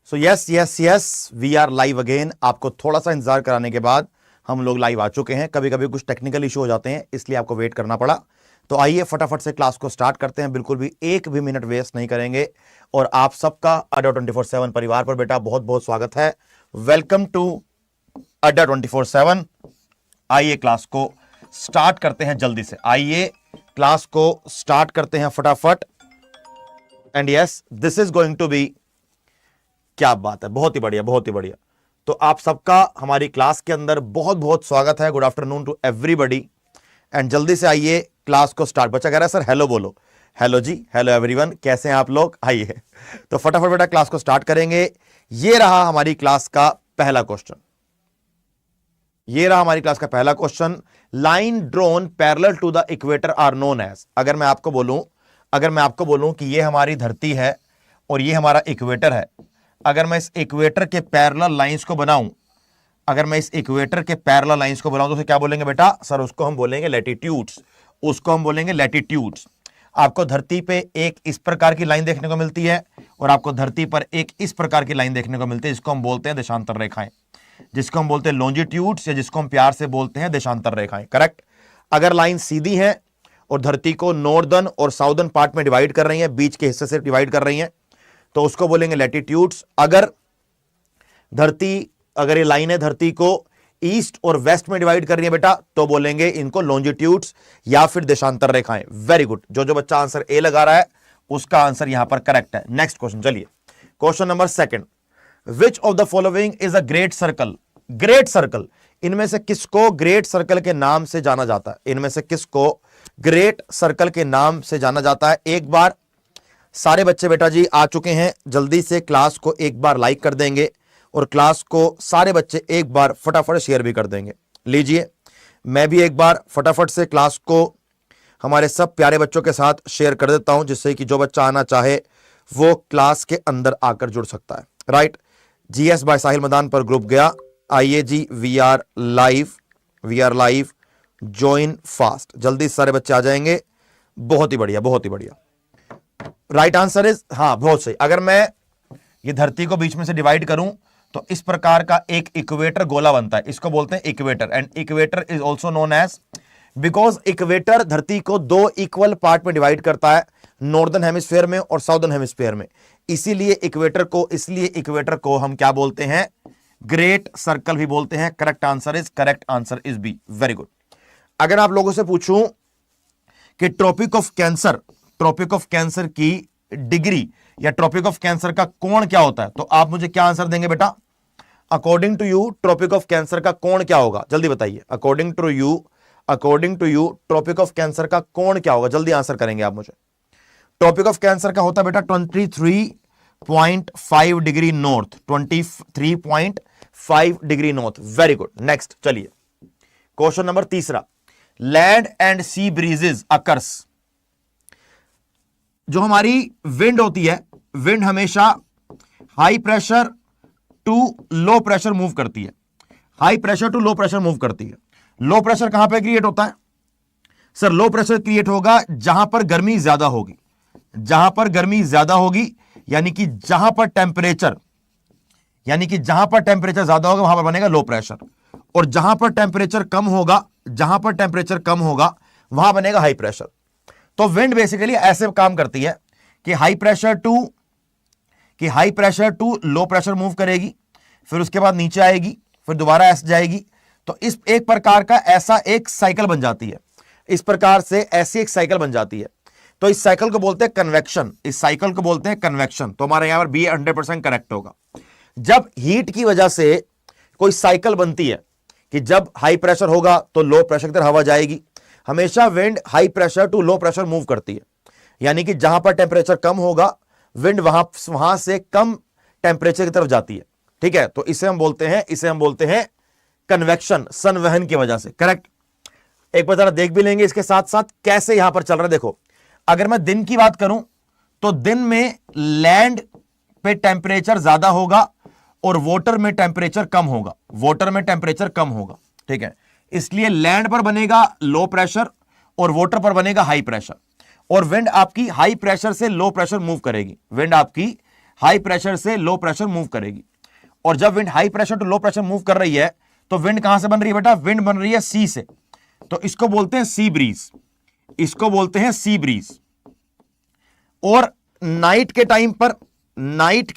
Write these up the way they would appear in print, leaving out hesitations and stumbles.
So yes we are live again. आपको थोड़ा सा इंतजार कराने के बाद हम लोग लाइव आ चुके हैं। कभी कभी कुछ टेक्निकल इशू हो जाते हैं, इसलिए आपको वेट करना पड़ा। तो आइए फटाफट से क्लास को स्टार्ट करते हैं, बिल्कुल भी एक भी मिनट वेस्ट नहीं करेंगे। और आप सबका अड्डा 24/7 परिवार पर बेटा बहुत बहुत स्वागत है। वेलकम टू अड्डा 24/7। आइए क्लास को स्टार्ट करते हैं जल्दी से, आइए क्लास को स्टार्ट करते हैं फटाफट। And yes, this is going to be, क्या बात है, बहुत ही बढ़िया, बहुत ही बढ़िया। तो आप सबका हमारी क्लास के अंदर बहुत बहुत स्वागत है। Good afternoon to everybody. And जल्दी से आइए क्लास को स्टार्ट। बच्चा कह रहा है सर हेलो बोलो। हेलो जी, हेलो एवरीवन, कैसे हैं आप लोग? आइए तो फटाफट बेटा क्लास को स्टार्ट करेंगे। ये रहा हमारी क्लास का पहला क्वेश्चन, ये रहा हमारी क्लास का पहला question. Line drawn parallel to the equator are known as. अगर मैं आपको बोलूं कि ये हमारी धरती है और ये हमारा इक्वेटर है, अगर मैं इस इक्वेटर के पैरेलल लाइंस को बनाऊं, तो उसे क्या बोलेंगे बेटा? सर उसको हम बोलेंगे लैटिट्यूड्स, आपको धरती पे एक इस प्रकार की लाइन देखने को मिलती है और आपको धरती पर एक इस प्रकार की लाइन देखने को मिलती है, जिसको हम बोलते हैं देशांतर रेखाएं, जिसको हम बोलते हैं लॉन्जिट्यूड्स, या जिसको हम प्यार से बोलते हैं देशांतर रेखाएं। करेक्ट। अगर लाइन सीधी है और धरती को नॉर्दर्न और साउदर्न पार्ट में डिवाइड कर रही है, बीच के हिस्से से डिवाइड कर रही है, तो उसको बोलेंगे लैटिट्यूड्स। अगर ये लाइन है धरती को ईस्ट और वेस्ट में डिवाइड कर रही है बेटा, तो बोलेंगे इनको लॉन्जिट्यूड्स या फिर देशांतर रेखाएं। Very good. जो बच्चा आंसर ए लगा रहा है उसका आंसर यहां पर करेक्ट है। नेक्स्ट क्वेश्चन, चलिए question number second. Which of the following is a great circle? Great circle, इनमें से किसको ग्रेट सर्कल के नाम से जाना जाता है? एक बार सारे बच्चे बेटा जी आ चुके हैं, जल्दी से क्लास को एक बार लाइक कर देंगे और क्लास को सारे बच्चे एक बार फटाफट शेयर भी कर देंगे। लीजिए, मैं भी एक बार फटाफट से क्लास को हमारे सब प्यारे बच्चों के साथ शेयर कर देता हूं, जिससे कि जो बच्चा आना चाहे वो क्लास के अंदर आकर जुड़ सकता है। राइट। जीएस बाय साहिल मैदान पर ग्रुप गया। आइए जी, we are live, join fast. जल्दी सारे बच्चे आ जाएंगे। बहुत ही बढ़िया, बहुत ही बढ़िया। राइट आंसर इज, हाँ बहुत सही। अगर मैं ये धरती को बीच में से डिवाइड करूं तो इस प्रकार का एक इक्वेटर गोला बनता है, इसको बोलते हैं equator. And equator is also known as, because equator धरती को दो इक्वल पार्ट में डिवाइड करता है, नॉर्दर्न हेमिस्फीयर में और साउदर्न हेमिस्फीयर में। इसीलिए इक्वेटर को हम क्या बोलते हैं? ग्रेट सर्कल भी बोलते हैं। Correct answer is B. Very good. अगर आप लोगों से पूछूं कि ट्रॉपिक ऑफ कैंसर की डिग्री या ट्रॉपिक ऑफ कैंसर का कोण क्या होता है, तो आप मुझे क्या आंसर देंगे बेटा? According to you tropic of cancer का कोण क्या होगा? जल्दी बताइए। According to you tropic of cancer का कोण क्या होगा? जल्दी आंसर करेंगे आप मुझे। ट्रॉपिक ऑफ कैंसर का होता है बेटा 23.5 degree north, 23.5 degree north. Very good. Next चलिए, क्वेश्चन नंबर तीसरा। Land and sea breezes occurs. जो हमारी विंड होती है, विंड हमेशा high pressure to low pressure move करती है। लो प्रेशर कहां पे क्रिएट होता है? सर लो प्रेशर क्रिएट होगा जहां पर गर्मी ज्यादा होगी, यानी कि जहां पर टेम्परेचर ज्यादा होगा वहां पर बनेगा लो प्रेशर, और जहां पर टेम्परेचर कम होगा वहां बनेगा हाई प्रेशर। तो विंड बेसिकली ऐसे काम करती है कि high pressure to low pressure move करेगी, फिर उसके बाद नीचे आएगी, फिर दोबारा ऐसे जाएगी। तो इस एक प्रकार का ऐसा एक साइकिल बन जाती है, तो इस साइकिल को बोलते हैं कन्वेक्शन। तो हमारे यहां पर बी 100% करेक्ट होगा। जब हीट की वजह से कोई साइकिल बनती है कि जब हाई प्रेशर होगा तो लो प्रेशर की तरफ हवा जाएगी, हमेशा wind high pressure to low pressure move करती है, यानी कि जहां पर टेम्परेचर कम होगा विंड वहां से कम टेम्परेचर की तरफ जाती है। ठीक है, तो इसे हम बोलते हैं कन्वेक्शन, संवहन की वजह से। करेक्ट। एक बार जरा देख भी लेंगे इसके साथ साथ कैसे यहां पर चल रहा है। देखो, अगर मैं दिन की बात करूं तो दिन में लैंड पे टेम्परेचर ज्यादा होगा और वाटर में टेम्परेचर कम होगा। ठीक है, इसलिए लैंड पर बनेगा लो प्रेशर और वाटर पर बनेगा हाई प्रेशर, और विंड आपकी हाई प्रेशर से लो प्रेशर मूव करेगी, विंड आपकी हाई प्रेशर से लो प्रेशर मूव करेगी। और जब wind high pressure to low pressure move कर रही है तो विंड कहां से बन रही है बेटा, विंड बन रही है सी से, तो इसको बोलते हैं सी ब्रीज, इसको बोलते हैं सी ब्रीज। और नाइट के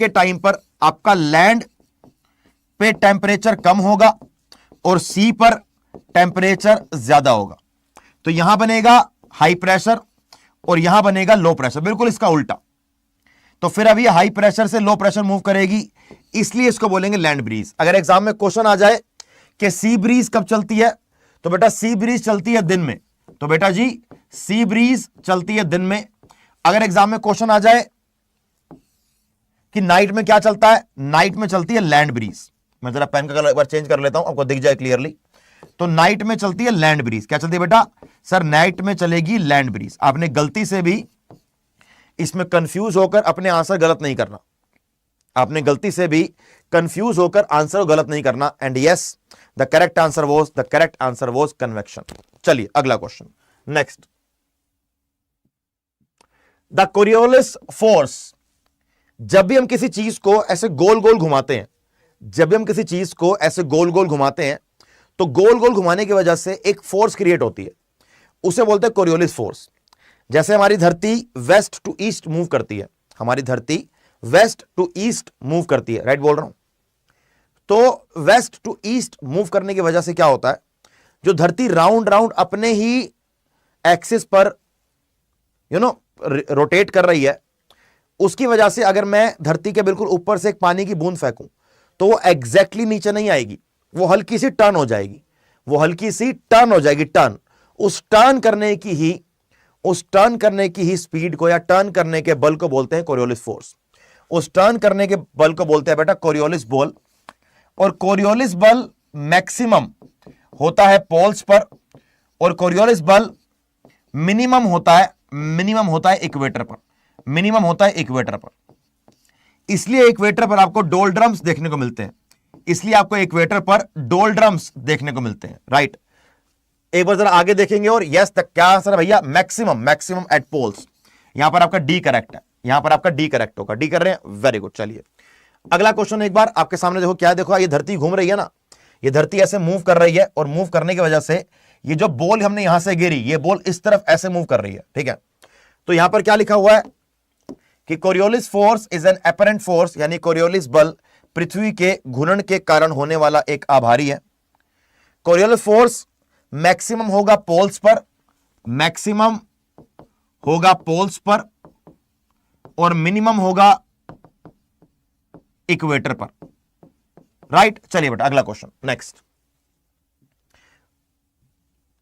टाइम पर आपका लैंड पे टेंपरेचर कम होगा और सी पर टेंपरेचर ज्यादा होगा, तो यहां बनेगा हाई प्रेशर और यहां बनेगा लो प्रेशर, बिल्कुल इसका उल्टा। तो फिर अब ये हाई प्रेशर से लो प्रेशर मूव करेगी, इसलिए इसको बोलेंगे लैंड ब्रीज। अगर एग्जाम में क्वेश्चन आ जाए कि सी ब्रीज कब चलती है, तो बेटा सी ब्रीज चलती है दिन में, तो बेटा जी सी ब्रीज चलती है दिन में। अगर एग्जाम में क्वेश्चन आ जाए कि नाइट में क्या चलता है, नाइट में चलती है लैंड ब्रीज। मैं जरा पेन का कलर एक बार चेंज कर लेता हूं, आपको दिख जाए क्लियरली। तो नाइट में चलती है लैंड ब्रीज। क्या चलती है बेटा, सर नाइट में चलेगी लैंड ब्रीज। आपने गलती से भी इसमें कंफ्यूज होकर अपने आंसर गलत नहीं करना, आपने गलती से भी कंफ्यूज होकर आंसर गलत नहीं करना। And yes, the correct answer was convection. चलिए अगला question, next. The Coriolis force, जब भी हम किसी चीज को ऐसे गोल गोल घुमाते हैं, जब भी हम किसी चीज को ऐसे गोल गोल घुमाते हैं, तो गोल गोल घुमाने की वजह से एक फोर्स क्रिएट होती है, उसे बोलते हैं कोरियोलिस फोर्स। जैसे हमारी धरती वेस्ट टू ईस्ट मूव करती है, हमारी धरती वेस्ट टू ईस्ट मूव करती है, राइट बोल रहा हूं। तो वेस्ट टू ईस्ट मूव करने की वजह से क्या होता है, जो धरती राउंड राउंड अपने ही एक्सिस पर रोटेट कर रही है, उसकी वजह से अगर मैं धरती के बिल्कुल ऊपर से एक पानी की बूंद फेंकूं तो वो एग्जैक्टली नीचे नहीं आएगी, वो हल्की सी टर्न हो जाएगी, वो हल्की सी टर्न हो जाएगी, टर्न। उस टर्न करने की ही स्पीड को या टर्न करने के बल को बोलते हैं कोरियोलिस फोर्स। उस टर्न करने के बल को बोलते हैं बेटा कोरियोलिस बल। और कोरियोलिस बल मैक्सिमम होता है पोल्स पर, और कोरियोलिस बल मिनिमम होता है इक्वेटर पर, मिनिमम होता है इक्वेटर पर। इसलिए इक्वेटर पर आपको डोलड्रम्स देखने को मिलते हैं, इसलिए आपको इक्वेटर पर डोलड्रम्स देखने को मिलते हैं, राइट। एक बार जरा आगे देखेंगे, और यस तक क्या आंसर है भैया, मैक्सिमम एट पोल्स। यहां पर आपका डी करेक्ट है, यहां पर आपका डी करेक्ट होगा, डी कर रहे हैं, वेरी गुड। चलिए अगला क्वेश्चन एक बार आपके सामने देखो, क्या देखो, ये धरती घूम रही है ना, ये धरती ऐसे मूव कर रही है, और मूव करने की वजह से ये जो बॉल हमने यहां से गिरी, ये बॉल इस तरफ ऐसे मूव कर रही है, ठीक है। तो यहां पर क्या लिखा हुआ है कि Coriolis force is an apparent force, यानी कोरियोलिस बल पृथ्वी के घूर्णन के कारण होने वाला एक आभारी है। कोरियोलिस फोर्स मैक्सिमम होगा पोल्स पर, मैक्सिमम होगा पोल्स पर, और मिनिमम होगा इक्वेटर पर, राइट। चलिए बेटा अगला क्वेश्चन, नेक्स्ट।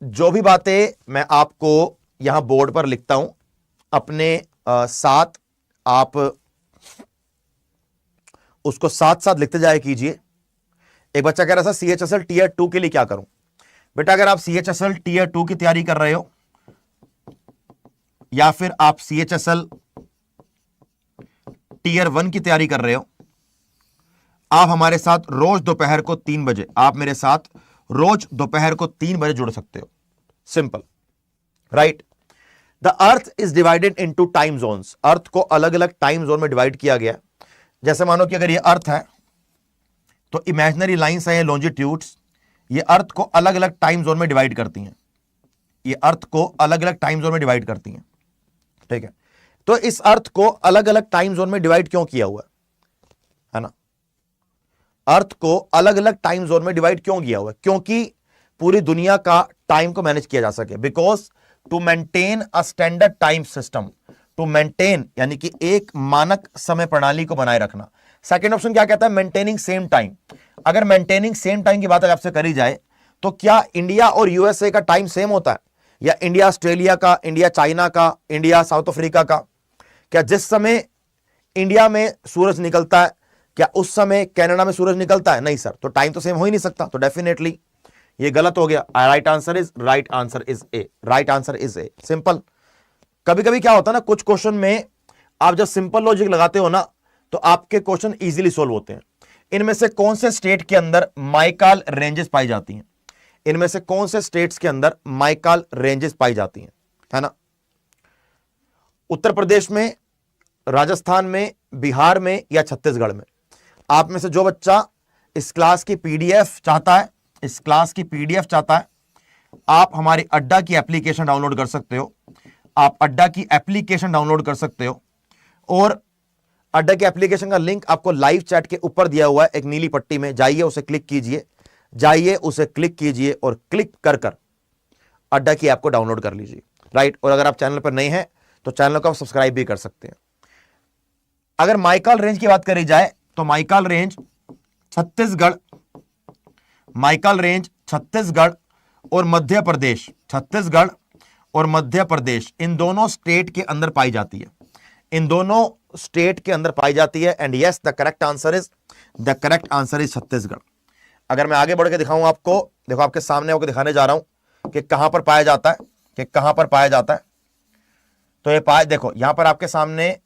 जो भी बातें मैं आपको यहां बोर्ड पर लिखता हूं, अपने साथ आप उसको साथ साथ लिखते जाए कीजिए। एक बच्चा कह रहा था CHSL टीयर 2 के लिए क्या करूं। बेटा अगर आप CHSL टीयर 2 की तैयारी कर रहे हो, या फिर आप CHSL टीयर 1 की तैयारी कर रहे हो, आप हमारे साथ रोज दोपहर को 3 बजे, आप मेरे साथ रोज दोपहर को 3 बजे जुड़ सकते हो, simple, right. The earth is divided into time zones, earth को अलग अलग टाइम जोन में डिवाइड किया गया। जैसे मानो कि अगर ये अर्थ है तो इमेजिनरी लाइंस है, लॉन्जिट्यूड्स, ये अर्थ को अलग अलग टाइम जोन में डिवाइड करती हैं, ये अर्थ को अलग अलग टाइम जोन में डिवाइड करती हैं, ठीक है। तो इस अर्थ को अलग अलग टाइम जोन में डिवाइड क्यों किया हुआ है ना, अर्थ को अलग अलग टाइम जोन में डिवाइड क्यों किया हुआ है, क्योंकि पूरी दुनिया का टाइम को मैनेज किया जा सके, because to maintain a standard time system, to maintain यानी कि एक मानक समय प्रणाली को बनाए रखना। सेकेंड ऑप्शन क्या कहता है, मेंटेनिंग सेम टाइम। अगर मेंटेनिंग सेम टाइम की बात अगर आपसे करी जाए तो क्या इंडिया और यूएसए का टाइम सेम होता है, या इंडिया ऑस्ट्रेलिया का, इंडिया चाइना का, इंडिया साउथ अफ्रीका का? क्या जिस समय इंडिया में सूरज निकलता है क्या उस समय कनाडा में सूरज निकलता है? नहीं सर, तो टाइम तो सेम हो ही नहीं सकता, तो डेफिनेटली ये गलत हो गया। Right answer is a, simple. कभी कभी क्या होता है ना, कुछ क्वेश्चन में आप जब सिंपल लॉजिक लगाते हो ना तो आपके क्वेश्चन इजीली सोल्व होते हैं। इनमें से कौन से स्टेट के अंदर माइकाल रेंजेस पाई जाती हैं? इनमें से कौन से स्टेट्स के अंदर माइकाल रेंजेस पाई जाती हैं, है ना? उत्तर प्रदेश में, राजस्थान में, बिहार में या छत्तीसगढ़ में? आप में से जो बच्चा इस क्लास की पीडीएफ चाहता है, इस क्लास की पीडीएफ चाहता है, आप हमारी अड्डा की एप्लीकेशन डाउनलोड कर सकते हो। आप अड्डा की एप्लीकेशन डाउनलोड कर सकते हो और अड्डा की एप्लीकेशन का लिंक आपको लाइव चैट के ऊपर दिया हुआ है, एक नीली पट्टी में। जाइए उसे क्लिक कीजिए, जाइए उसे क्लिक कीजिए और क्लिक कर कर अड्डा की ऐप को डाउनलोड कर लीजिए, राइट। और अगर आप चैनल पर नहीं हैं तो चैनल को आप सब्सक्राइब भी कर सकते हैं। अगर माइकाल रेंज की बात करी जाए तो माइकाल रेंज छत्तीसगढ़, माइकाल रेंज छत्तीसगढ़ और मध्य प्रदेश, छत्तीसगढ़ और मध्य प्रदेश, इन दोनों स्टेट के अंदर पाई जाती है, इन दोनों स्टेट के अंदर पाई जाती है। And yes, the correct answer is Chhattisgarh. अगर मैं आगे बढ़ के दिखाऊं आपको, देखो आपके सामने होकर दिखाने जा रहा हूं कि कहां पर पाया जाता है, कि कहां पर पाया जाता है। तो ये पाया, देखो यहां पर आपके सामने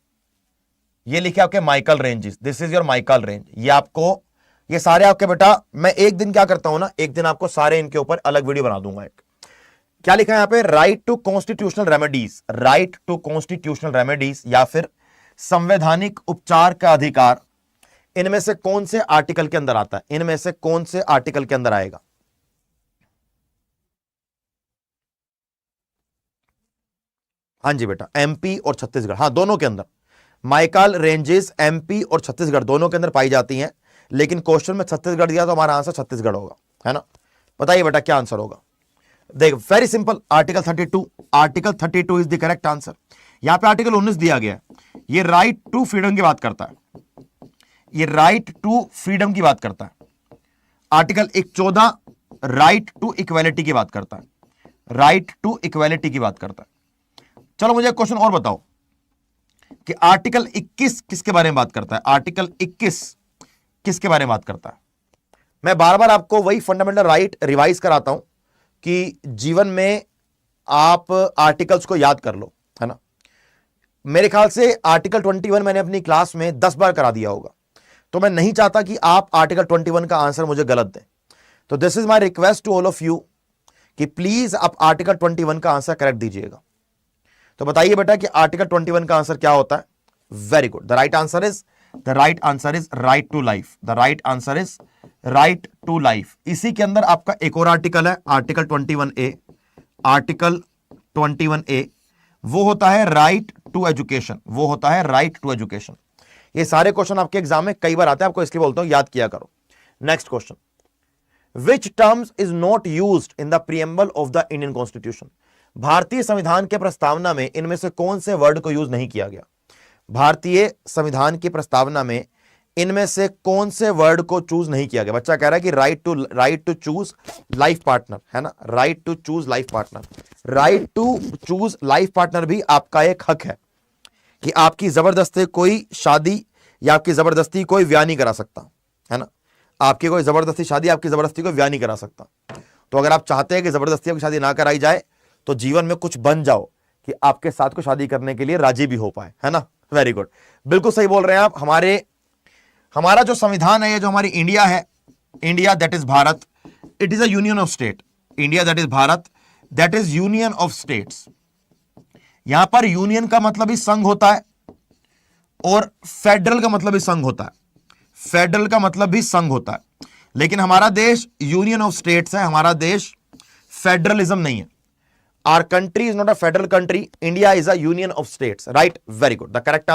ये लिखे आपके Michael ranges, this is your Michael range. ये आपको, ये सारे आपके बेटा, मैं एक दिन क्या करता हूं ना, एक दिन आपको सारे इनके ऊपर अलग वीडियो बना दूंगा। एक क्या लिखा है यहां पे, right to constitutional remedies, right to constitutional remedies या फिर संवैधानिक उपचार का अधिकार, इनमें से कौन से आर्टिकल के अंदर आता है, इनमें से कौन से आर्टिकल के अंदर आएगा? हाँ जी बेटा, एमपी और छत्तीसगढ़, हाँ दोनों के अंदर माइकाल रेंजेस एमपी और छत्तीसगढ़ दोनों के अंदर पाई जाती हैं। लेकिन क्वेश्चन में छत्तीसगढ़ दिया तो हमारा आंसर छत्तीसगढ़ होगा, है ना? बताइए बेटा क्या आंसर होगा? देख, very simple, article 32, article 32 is the correct answer. यहां पे आर्टिकल 19 दिया गया है, ये राइट टू फ्रीडम की बात करता है, ये राइट टू फ्रीडम की बात करता है। आर्टिकल 14 राइट टू इक्वालिटी की बात करता है, राइट टू इक्वालिटी की बात करता है। चलो मुझे क्वेश्चन और बताओ कि आर्टिकल 21 किसके बारे में बात करता है? आर्टिकल 21 किसके बारे में बात करता है? मैं बार बार आपको वही फंडामेंटल राइट रिवाइज कराता हूं कि जीवन में आप आर्टिकल्स को याद कर लो, है ना? मेरे ख्याल से आर्टिकल 21 मैंने अपनी क्लास में 10 बार करा दिया होगा, तो मैं नहीं चाहता कि आप आर्टिकल 21 का आंसर मुझे गलत दें। तो this is my request to all of you कि प्लीज आप आर्टिकल 21 का आंसर करेक्ट दीजिएगा। तो बताइए बेटा कि आर्टिकल 21 का आंसर क्या होता है? Very good, the right answer is right to life, the right answer is right to life. इसी के अंदर आपका एक और आर्टिकल है, आर्टिकल 21A, आर्टिकल 21A, वो होता है राइट टू एजुकेशन, वो होता है राइट टू एजुकेशन। ये सारे क्वेश्चन आपके एग्जाम में कई बार आते हैं, आपको इसलिए बोलता हूं याद किया करो। Next question, which terms is not used in the preamble of the Indian constitution? भारतीय संविधान के प्रस्तावना में इनमें से कौन से वर्ड को यूज नहीं किया गया? भारतीय संविधान की प्रस्तावना में इनमें से कौन से वर्ड को चूज नहीं किया गया? बच्चा कह रहा है कि right to choose life partner, है ना? Right to choose life partner, right to choose life partner भी आपका एक हक है कि आपकी जबरदस्ती कोई शादी या आपकी जबरदस्ती कोई ब्याह नहीं करा सकता, है ना? आपकी कोई जबरदस्ती शादी आपकी जबरदस्ती को ब्याह नहीं करा सकता। तो अगर आप चाहते हैं कि जबरदस्ती आपकी शादी ना कराई जाए तो जीवन में कुछ बन जाओ कि आपके साथ को शादी करने के लिए राजी भी हो पाए, है ना? वेरी गुड, बिल्कुल सही बोल रहे हैं आप। हमारा जो संविधान है, ये जो हमारी इंडिया है, India that is Bharat, it is a union of state. India that is Bharat, that is union of states. यहां पर यूनियन का मतलब ही संघ होता है और फेडरल का मतलब भी संघ होता है, फेडरल का मतलब भी संघ होता है। लेकिन हमारा देश यूनियन ऑफ स्टेट्स है, हमारा देश फेडरलिज्म नहीं है। Our country is not a federal country. India is a union of states. Right? Very good. The correct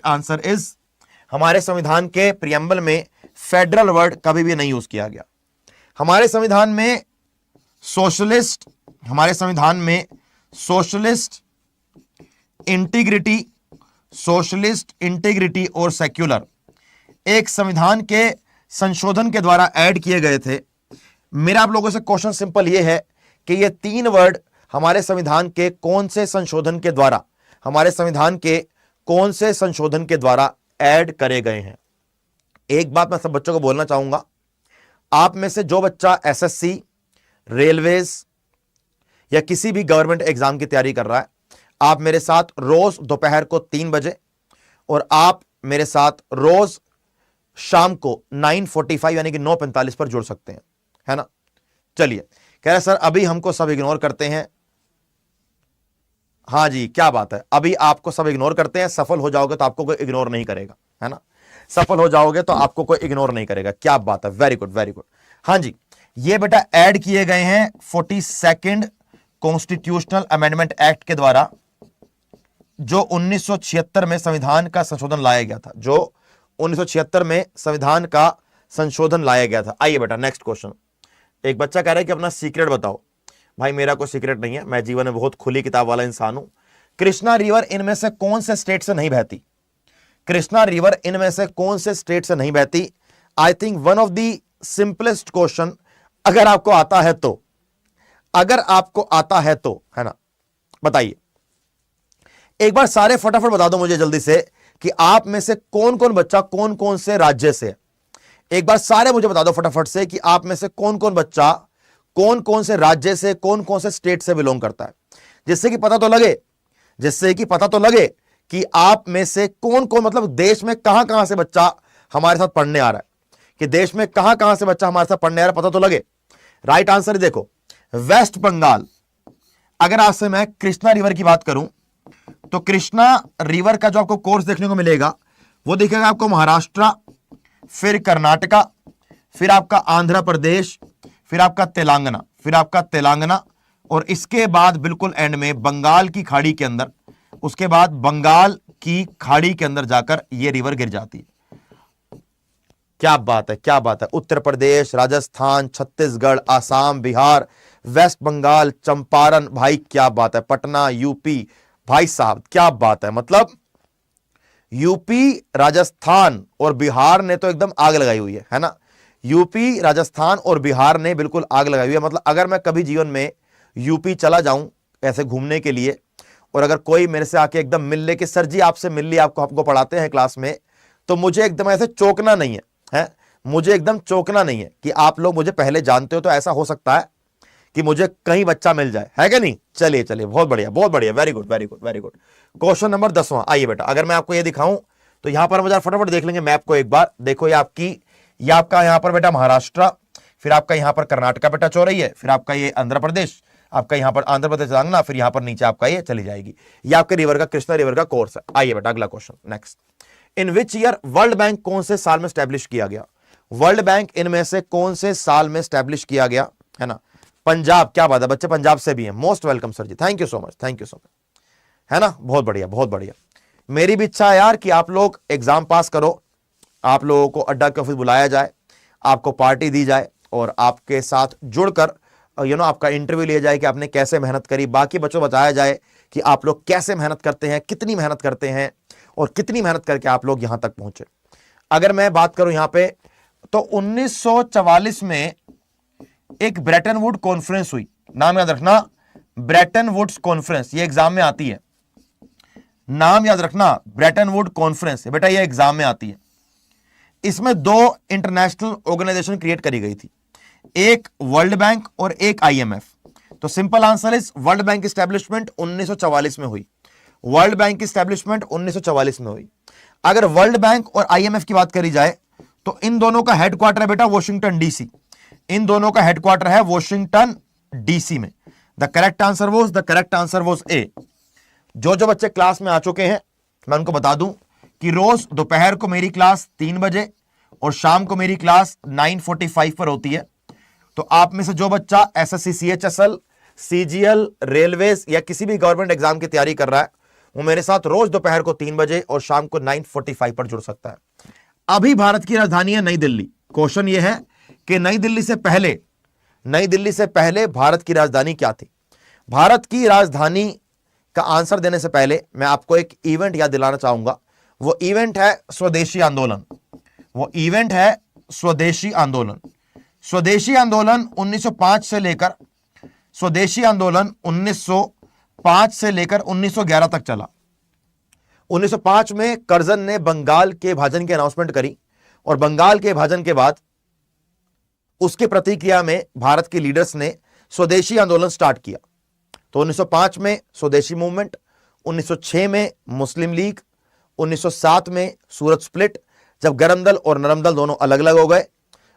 answer is हमारे संविधान के प्रियम्बल में फेडरल वर्ड कभी भी नहीं यूज किया गया। हमारे संविधान में सोशलिस्ट, हमारे संविधान में सोशलिस्ट इंटीग्रिटी और सेक्युलर एक संविधान के संशोधन के द्वारा ऐड किए गए थे। मेरा आप लोगों से क्वेश्चन सिंपल ये है कि ये तीन वर्ड हमारे संविधान के कौन से संशोधन के द्वारा, हमारे संविधान के कौन से संशोधन के द्वारा ऐड करे गए हैं? एक बात मैं सब बच्चों को बोलना चाहूंगा, आप में से जो बच्चा एसएससी, रेलवेज या किसी भी गवर्नमेंट एग्जाम की तैयारी कर रहा है, आप मेरे साथ रोज दोपहर को 3 बजे और आप मेरे साथ रोज शाम को 9:45 यानी कि 9:45 पर जुड़ सकते हैं, है ना? चलिए, कह रहे सर अभी हमको सब इग्नोर करते हैं। हाँ जी, क्या बात है, अभी आपको सब इग्नोर करते हैं, सफल हो जाओगे तो आपको कोई इग्नोर नहीं करेगा, है ना, सफल हो जाओगे तो आपको कोई इग्नोर नहीं करेगा। क्या बात है, वेरी गुड वेरी गुड। हाँ जी, ये बेटा ऐड किए गए हैं 42nd कॉन्स्टिट्यूशनल अमेंडमेंट एक्ट के द्वारा, जो 1976 में संविधान का संशोधन लाया गया था, जो 1976 में संविधान का संशोधन लाया गया था। आइए बेटा नेक्स्ट क्वेश्चन। एक बच्चा कह रहा है कि अपना सीक्रेट बताओ। भाई मेरा कोई सीक्रेट नहीं है, मैं जीवन में बहुत खुली किताब वाला इंसान हूं। कृष्णा रिवर इनमें से कौन से स्टेट से नहीं बहती? कृष्णा रिवर इनमें से कौन से स्टेट से नहीं बहती? I think one of the simplest question, अगर आपको आता है तो, अगर आपको आता है तो, है ना, बताइए एक बार सारे फटाफट बता दो मुझे जल्दी से कि आप में से कौन कौन बच्चा कौन कौन से राज्य से है। एक बार सारे मुझे बता दो फटाफट से कि आप में से कौन कौन बच्चा कौन कौन से राज्य से, कौन कौन से स्टेट से बिलोंग करता है, जिससे कि पता तो लगे, जिससे कि पता तो लगे कि आप में से कौन कौन, मतलब देश में कहां कहां से बच्चा हमारे साथ पढ़ने आ रहा है, कि देश में कहां कहां से बच्चा हमारे साथ पढ़ने आ रहा है, पता तो लगे। राइट आंसर देखो, वेस्ट बंगाल। अगर आपसे मैं कृष्णा रिवर की बात करूं तो कृष्णा रिवर का जो आपको कोर्स देखने को मिलेगा वो दिखेगा आपको महाराष्ट्र, फिर कर्नाटका, फिर आपका आंध्र प्रदेश, फिर आपका तेलंगाना, फिर आपका तेलंगाना, और इसके बाद बिल्कुल एंड में बंगाल की खाड़ी के अंदर, उसके बाद बंगाल की खाड़ी के अंदर जाकर ये रिवर गिर जाती है। क्या बात है, क्या बात है। उत्तर प्रदेश, राजस्थान, छत्तीसगढ़, आसाम, बिहार, वेस्ट बंगाल, चंपारण, भाई क्या बात है, पटना, यूपी, भाई साहब क्या बात है। मतलब यूपी, राजस्थान और बिहार ने तो एकदम आग लगाई हुई है ना, यूपी, राजस्थान और बिहार ने बिल्कुल आग लगाई हुई है। मतलब अगर मैं कभी जीवन में यूपी चला जाऊं ऐसे घूमने के लिए, और अगर कोई मेरे से आके एकदम मिल ले कि सर जी आपसे मिल लिया, आपको पढ़ाते हैं क्लास में, तो मुझे एकदम ऐसे चौंकना नहीं है, मुझे एकदम चौंकना नहीं है कि आप लोग मुझे पहले जानते हो, तो ऐसा हो सकता है कि मुझे कहीं बच्चा मिल जाए, है क्या नहीं। चलिए चलिए, बहुत बढ़िया बहुत बढ़िया, very good very good very good. Question number 10वां। आइए बेटा, अगर मैं आपको ये दिखाऊं तो यहां पर मुझे फटाफट देख लेंगे मैप को एक बार। देखो ये आपका यहां पर बेटा महाराष्ट्र, फिर आपका यहां पर कर्नाटका बेटा चौरही है, फिर आपका ये आंध्र प्रदेश, आपका यहां पर आंध्र प्रदेश तेलंगाना, फिर यहां पर नीचे आपका ये चली जाएगी। ये आपके रिवर का, कृष्णा रिवर का कोर्स है। आइए बेटा अगला question next. In which year world bank कौन से साल में स्टैब्लिश किया गया? वर्ल्ड बैंक इनमें से कौन से साल में स्टैब्लिश किया गया, है ना। पंजाब, क्या बात है, बच्चे पंजाब से भी हैं, most welcome sir ji, thank you so much, thank you so much, है ना, बहुत बढ़िया बहुत बढ़िया। मेरी भी इच्छा है यार कि आप लोग एग्जाम पास करो, आप लोगों को अड्डा के ऑफिस बुलाया जाए, आपको पार्टी दी जाए और आपके साथ जुड़कर आपका इंटरव्यू लिया जाए कि आपने कैसे मेहनत करी। बाकी बच्चों बताया जाए कि आप लोग कैसे मेहनत करते हैं, कितनी मेहनत करते हैं और कितनी मेहनत करके आप लोग यहां तक पहुंचे। अगर मैं बात करूं यहां पे तो 1944 में एक ब्रेटन वुड कॉन्फ्रेंस हुई, नाम याद रखना, ब्रेटन वुड्स कॉन्फ्रेंस, ये एग्जाम में आती है, नाम याद रखना, ब्रेटन वुड कॉन्फ्रेंस बेटा, ये एग्जाम में आती है। इसमें 2 इंटरनेशनल ऑर्गेनाइजेशन क्रिएट करी गई थी, एक वर्ल्ड बैंक और एक आईएमएफ। तो simple answer is world bank establishment 1944 में हुई, वर्ल्ड बैंक की एस्टेब्लिशमेंट 1944 में हुई। अगर वर्ल्ड बैंक और आईएमएफ की बात करी जाए तो इन दोनों का हेडक्वार्टर है बेटा वॉशिंगटन डीसी, इन दोनों का हेडक्वार्टर है वॉशिंगटन डीसी में। The correct answer was a. जो बच्चे क्लास में आ चुके हैं मैं उनको बता दूं कि रोज दोपहर को मेरी क्लास 3 बजे और शाम को मेरी क्लास 9:45 पर होती है। तो आप में से जो बच्चा एसएससी, सीएचएसएल, सीजीएल, रेलवेज या किसी भी गवर्नमेंट एग्जाम की तैयारी कर रहा है वो मेरे साथ रोज दोपहर को 3 बजे और शाम को 9:45 पर जुड़ सकता है। अभी भारत की राजधानी है नई दिल्ली। क्वेश्चन यह है कि नई दिल्ली से पहले भारत की राजधानी क्या थी? भारत की राजधानी का आंसर देने से पहले मैं आपको एक इवेंट याद दिलाना चाहूंगा। वो इवेंट है स्वदेशी आंदोलन। स्वदेशी आंदोलन 1905 से लेकर 1911 तक चला। 1905 में कर्जन ने बंगाल के विभाजन की अनाउंसमेंट करी और बंगाल के विभाजन के बाद उसके प्रतिक्रिया में भारत के लीडर्स ने स्वदेशी आंदोलन स्टार्ट किया। तो 1905 में स्वदेशी मूवमेंट, 1906 में मुस्लिम लीग, 1907 में सूरत स्प्लिट, जब गरम दल और नरम दल दोनों अलग अलग हो गए,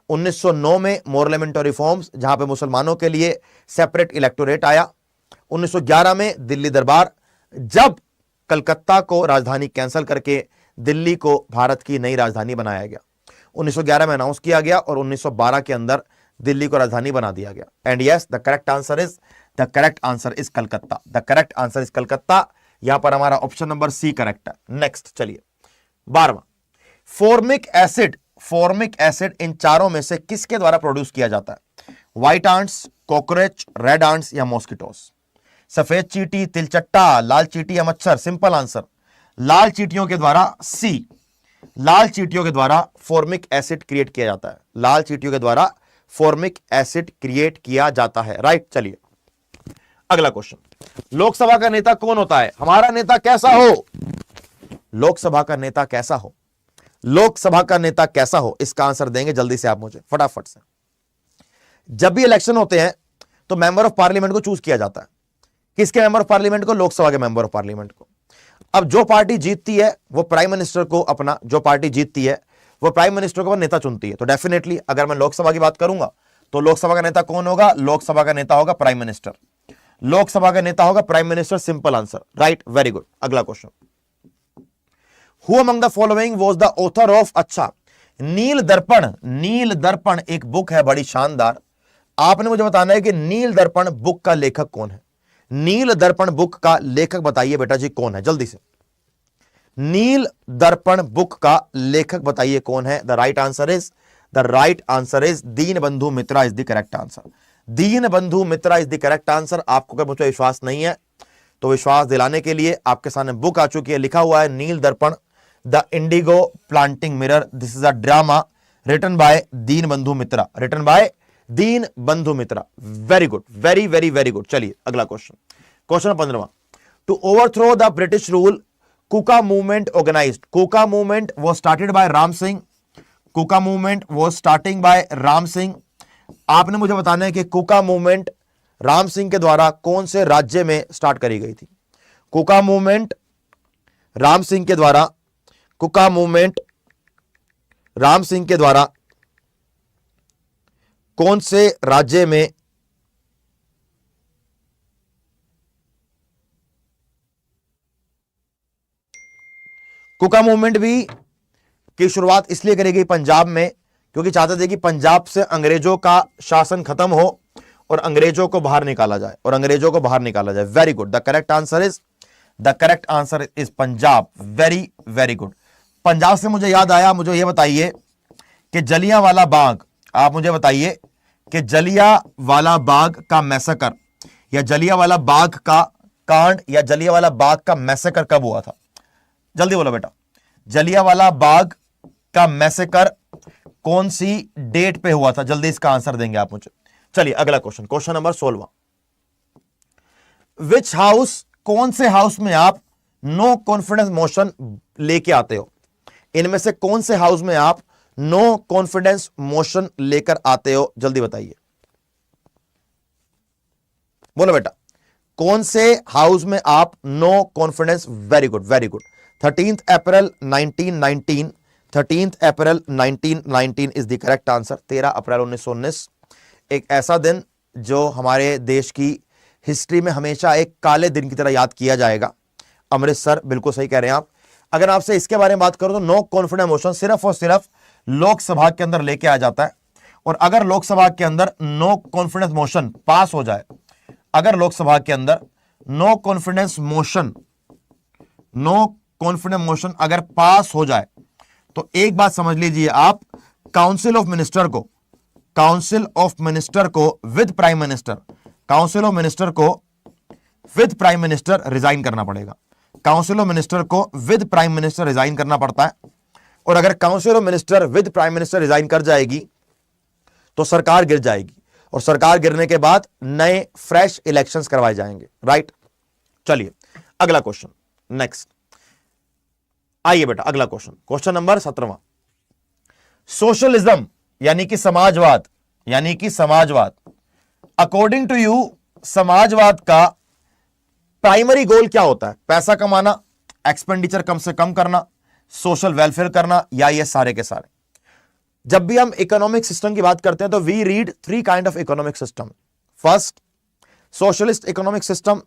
1909 में मोरलेमेंटो रिफॉर्म्स, जहां पे मुसलमानों के लिए सेपरेट इलेक्टोरेट आया। 1911 में दिल्ली दरबार, जब कलकत्ता को राजधानी कैंसिल करके दिल्ली को भारत की नई राजधानी बनाया गया। 1911 में अनाउंस किया गया और 1912 के अंदर दिल्ली को राजधानी बना दिया गया। And yes, the correct answer is Calcutta. The correct answer is Calcutta. यहां पर हमारा ऑप्शन नंबर सी करेक्ट है। नेक्स्ट चलिए 12वां, फॉर्मिक एसिड इन चारों में से किसके द्वारा प्रोड्यूस किया जाता है? White ants, cockroach, red ants या मॉस्किटोस? सफेद चींटी, तिलचट्टा, लाल चींटी या मच्छर? सिंपल आंसर, लाल चींटियों के द्वारा, सी, लाल चींटियों के द्वारा फॉर्मिक एसिड क्रिएट किया जाता है। लाल चींटियों के द्वारा फॉर्मिक एसिड क्रिएट किया जाता है। राइट, चलिए अगला क्वेश्चन, लोकसभा का नेता कौन होता है? हमारा नेता कैसा हो? लोकसभा का नेता कैसा हो? लोकसभा का नेता कैसा हो, इसका आंसर देंगे जल्दी से आप मुझे, फटाफट से। जब भी इलेक्शन होते हैं तो मेंबर ऑफ पार्लियामेंट को चूज किया जाता है। किसके मेंबर ऑफ पार्लियामेंट को? लोकसभा के मेंबर ऑफ पार्लियामेंट को। अब जो पार्टी जीतती है वो प्राइम मिनिस्टर को अपना, जो पार्टी जीतती है वो प्राइम मिनिस्टर को नेता चुनती है। तो डेफिनेटली अगर मैं लोकसभा की बात करूंगा तो लोकसभा का नेता कौन होगा? लोकसभा का नेता होगा प्राइम मिनिस्टर। लोकसभा का नेता होगा prime minister, simple answer. Right, very good. अगला question, who among the following was the author of, अच्छा, नील दर्पण। नील दर्पण एक बुक है बड़ी शानदार। आपने मुझे बताना है कि नील दर्पण बुक का लेखक कौन है। नील दर्पण बुक का लेखक बताइए बेटा जी कौन है, जल्दी से। नील दर्पण बुक का लेखक बताइए कौन है। The right answer is Dinabandhu Mitra is the correct answer. Dinabandhu Mitra is the correct answer. आपको अगर मुझ पर विश्वास नहीं है तो विश्वास दिलाने के लिए आपके सामने बुक आ चुकी है, लिखा हुआ है Neel Darpan, the indigo planting mirror. This is a drama written by Dinabandhu Mitra, Dinabandhu Mitra. Very good, very very very good. चलिए अगला क्वेश्चन, क्वेश्चन 15वां, to overthrow the British rule Kuka movement organised. Kuka movement was started by Ram Singh. Kuka movement was starting by Ram Singh. आपने मुझे बताना है कि कुका movement Ram Singh के द्वारा कौन से राज्य में स्टार्ट करी गई थी? कुका मूवमेंट राम सिंह के द्वारा, कुका मूवमेंट राम सिंह के द्वारा कौन से राज्य में कुका मूवमेंट भी की शुरुआत इसलिए करी गई पंजाब में, क्योंकि चाहते थे कि पंजाब से अंग्रेजों का शासन खत्म हो और अंग्रेजों को बाहर निकाला जाए। Very good, the correct answer is Punjab. Very very good. Punjab से मुझे याद आया, मुझे यह बताइए कि जलियांवाला बाग, आप मुझे बताइए कि जलियांवाला बाग का मैसेकर या जलियांवाला बाग का कांड या जलियांवाला बाग का मैसेकर कब हुआ था? जल्दी बोलो बेटा, जलियांवाला बाग का मैसेकर कौन सी डेट पे हुआ था? जल्दी इसका आंसर देंगे आप मुझे। चलिए अगला क्वेश्चन, क्वेश्चन नंबर 16वां, विच हाउस, कौन से हाउस में आप नो कॉन्फिडेंस मोशन लेके आते हो? इनमें से कौन से हाउस में आप नो कॉन्फिडेंस मोशन लेकर आते हो? जल्दी बताइए, बोलो बेटा, कौन से हाउस में आप no confidence? Very good, very good. 13 April 1919, 13 April 1919 is the correct answer. 13 April 1919 एक ऐसा दिन जो हमारे देश की हिस्ट्री में हमेशा एक काले दिन की तरह याद किया जाएगा। अमृतसर, बिल्कुल सही कह रहे हैं आप। अगर आपसे इसके बारे में बात करूं तो नो कॉन्फिडेंस मोशन सिर्फ और सिर्फ लोकसभा के अंदर लेके आ जाता है, और अगर लोकसभा के अंदर नो कॉन्फिडेंस मोशन पास हो जाए, अगर लोकसभा के अंदर नो कॉन्फिडेंस मोशन अगर पास हो जाए तो एक बात समझ लीजिए आप, काउंसिल ऑफ मिनिस्टर को विद प्राइम मिनिस्टर रिजाइन करना पड़ेगा। काउंसिल ऑफ मिनिस्टर को विद प्राइम मिनिस्टर रिजाइन करना पड़ता है, और अगर council of minister with prime minister resign कर जाएगी तो सरकार गिर जाएगी, और सरकार गिरने के बाद नए फ्रेश इलेक्शंस करवाए जाएंगे। राइट, चलिए अगला क्वेश्चन, नेक्स्ट आइए बेटा, अगला क्वेश्चन, क्वेश्चन नंबर 17वां, सोशलिज्म यानी कि समाजवाद, अकॉर्डिंग टू यू समाजवाद का प्राइमरी गोल क्या होता है? पैसा कमाना, एक्सपेंडिचर कम से कम करना, सोशल वेलफेयर करना, या ये सारे के सारे? जब भी हम इकोनॉमिक सिस्टम की बात करते हैं तो we read 3 kind of economic system. First, socialist economic system.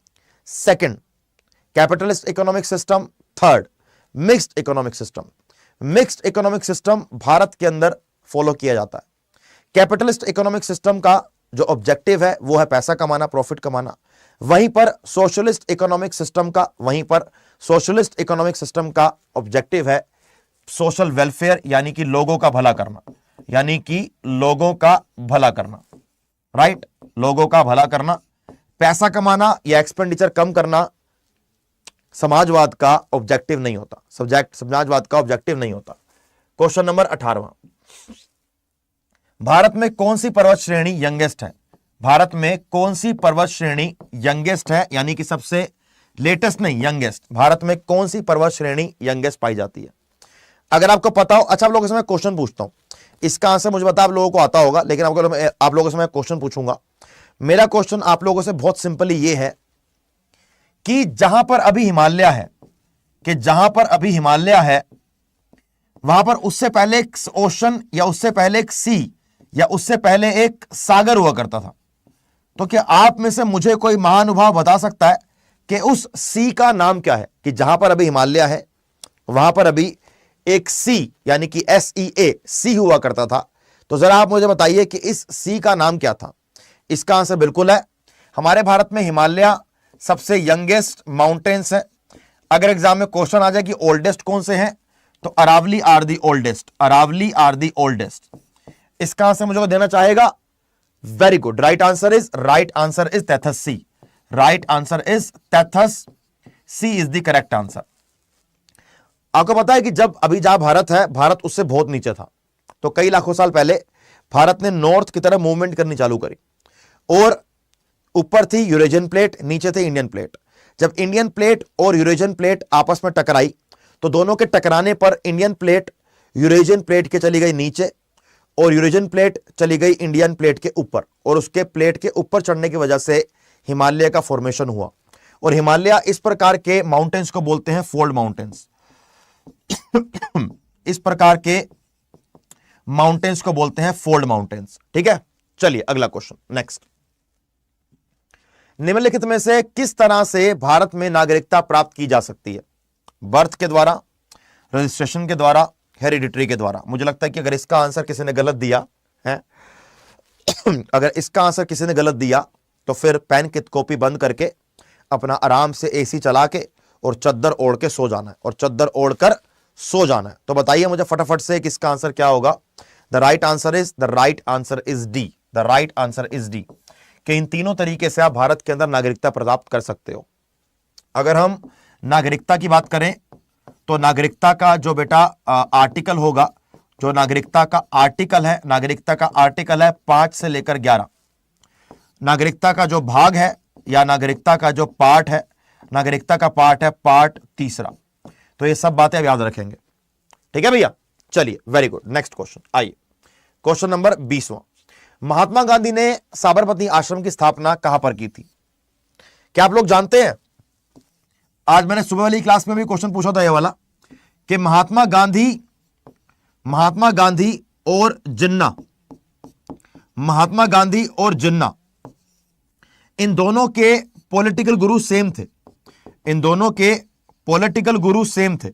Second, capitalist economic system. Third, mixed economic system. Mixed economic system Bharat के अंदर फॉलो किया जाता है। कैपिटलिस्ट इकोनॉमिक सिस्टम का जो ऑब्जेक्टिव है वो है पैसा कमाना, प्रॉफिट कमाना। वहीं पर सोशलिस्ट इकोनॉमिक सिस्टम का ऑब्जेक्टिव है सोशल वेलफेयर, यानी कि लोगों का भला करना, राइट, लोगों का भला करना। पैसा कमाना या एक्सपेंडिचर कम करना समाजवाद का ऑब्जेक्टिव नहीं होता, समाजवाद का ऑब्जेक्टिव नहीं होता। क्वेश्चन नंबर 18वां, भारत में कौन सी पर्वत श्रेणी यंगेस्ट है? भारत में कौन सी पर्वत श्रेणी यंगेस्ट है, यानी कि सबसे लेटेस्ट नहीं, यंगेस्ट। भारत में कौन सी पर्वत श्रेणी यंगेस्ट पाई जाती है? अगर आपको पता हो, अच्छा आप लोगों से मैं क्वेश्चन पूछता हूं, इसका आंसर मुझे पता आप लोगों को आता होगा, लेकिन आप लोगों से मैं क्वेश्चन पूछूंगा। मेरा क्वेश्चन आप लोगों से बहुत सिंपली ये है कि जहां पर अभी हिमालय है, वहां पर उससे पहले एक ओशन या उससे पहले एक सी या उससे पहले एक सागर हुआ करता था। तो क्या आप में से मुझे कोई महानुभाव बता सकता है कि उस सी का नाम क्या है? कि जहां पर अभी हिमालय है वहां पर अभी एक सी, यानी कि SEA, सी हुआ करता था। तो जरा आप मुझे बताइए कि इस सी का नाम क्या था? इसका आंसर बिल्कुल है, हमारे भारत में हिमालय सबसे यंगेस्ट माउंटेन्स है। अगर एग्जाम में क्वेश्चन आ जाए कि ओल्डेस्ट कौन से हैं, तो अरावली आर दी ओल्डेस्ट। इसका आंसर मुझे देना चाहेगा? Very good, right answer is तैथस C. C is the correct answer. आपको पता है कि अभी जहां भारत है, भारत उससे बहुत नीचे था। तो कई लाखों साल पहले भारत ने नॉर्थ की तरफ मूवमेंट करनी चालू करी, और ऊपर थी यूरेशियन प्लेट, नीचे थे इंडियन प्लेट। जब इंडियन प्लेट और यूरेशियन प्लेट आपस में टकराई, तो दोनों के टकराने पर इंडियन प्लेट यूरेशियन प्लेट के चली गई नीचे, और यूरेशियन प्लेट चली गई इंडियन प्लेट के ऊपर, और उसके प्लेट के ऊपर चढ़ने की वजह से हिमालय का फॉर्मेशन हुआ। और हिमालय इस प्रकार के माउंटेन्स को बोलते हैं फोल्ड माउंटेन्स। इस प्रकार के माउंटेन्स को बोलते हैं फोल्ड माउंटेन्स। ठीक है, चलिए अगला क्वेश्चन, नेक्स्ट। निम्नलिखित में से किस तरह से भारत में नागरिकता प्राप्त की जा सकती है? बर्थ के द्वारा, रजिस्ट्रेशन के द्वारा, हेरिडिटरी के द्वारा। मुझे लगता है कि अगर इसका आंसर किसी ने गलत दिया है अगर इसका आंसर किसी ने गलत दिया तो फिर पेन की कॉपी बंद करके अपना आराम से AC चला के और चद्दर ओढ़ के सो जाना है, और चद्दर ओढ़कर सो जाना है। तो बताइए मुझे फटाफट से कि इसका आंसर क्या होगा? The right answer is D, कि इन तीनों तरीके से आप भारत के अंदर नागरिकता प्राप्त कर सकते हो। अगर हम नागरिकता की बात करें तो नागरिकता का जो बेटा आर्टिकल होगा, जो नागरिकता का आर्टिकल है 5 से लेकर 11। नागरिकता का जो भाग है या नागरिकता का जो पार्ट है, नागरिकता का पार्ट है पार्ट 3। तो ये सब बातें आप याद रखेंगे। ठीक है भैया, चलिए वेरी गुड। नेक्स्ट क्वेश्चन, आइए क्वेश्चन नंबर 20वां। महात्मा गांधी ने साबरमती आश्रम की स्थापना कहां पर की थी? क्या आप लोग जानते हैं? आज मैंने सुबह वाली क्लास में भी क्वेश्चन पूछा था ये वाला, कि महात्मा गांधी और जिन्ना, इन दोनों के पॉलिटिकल गुरु सेम थे।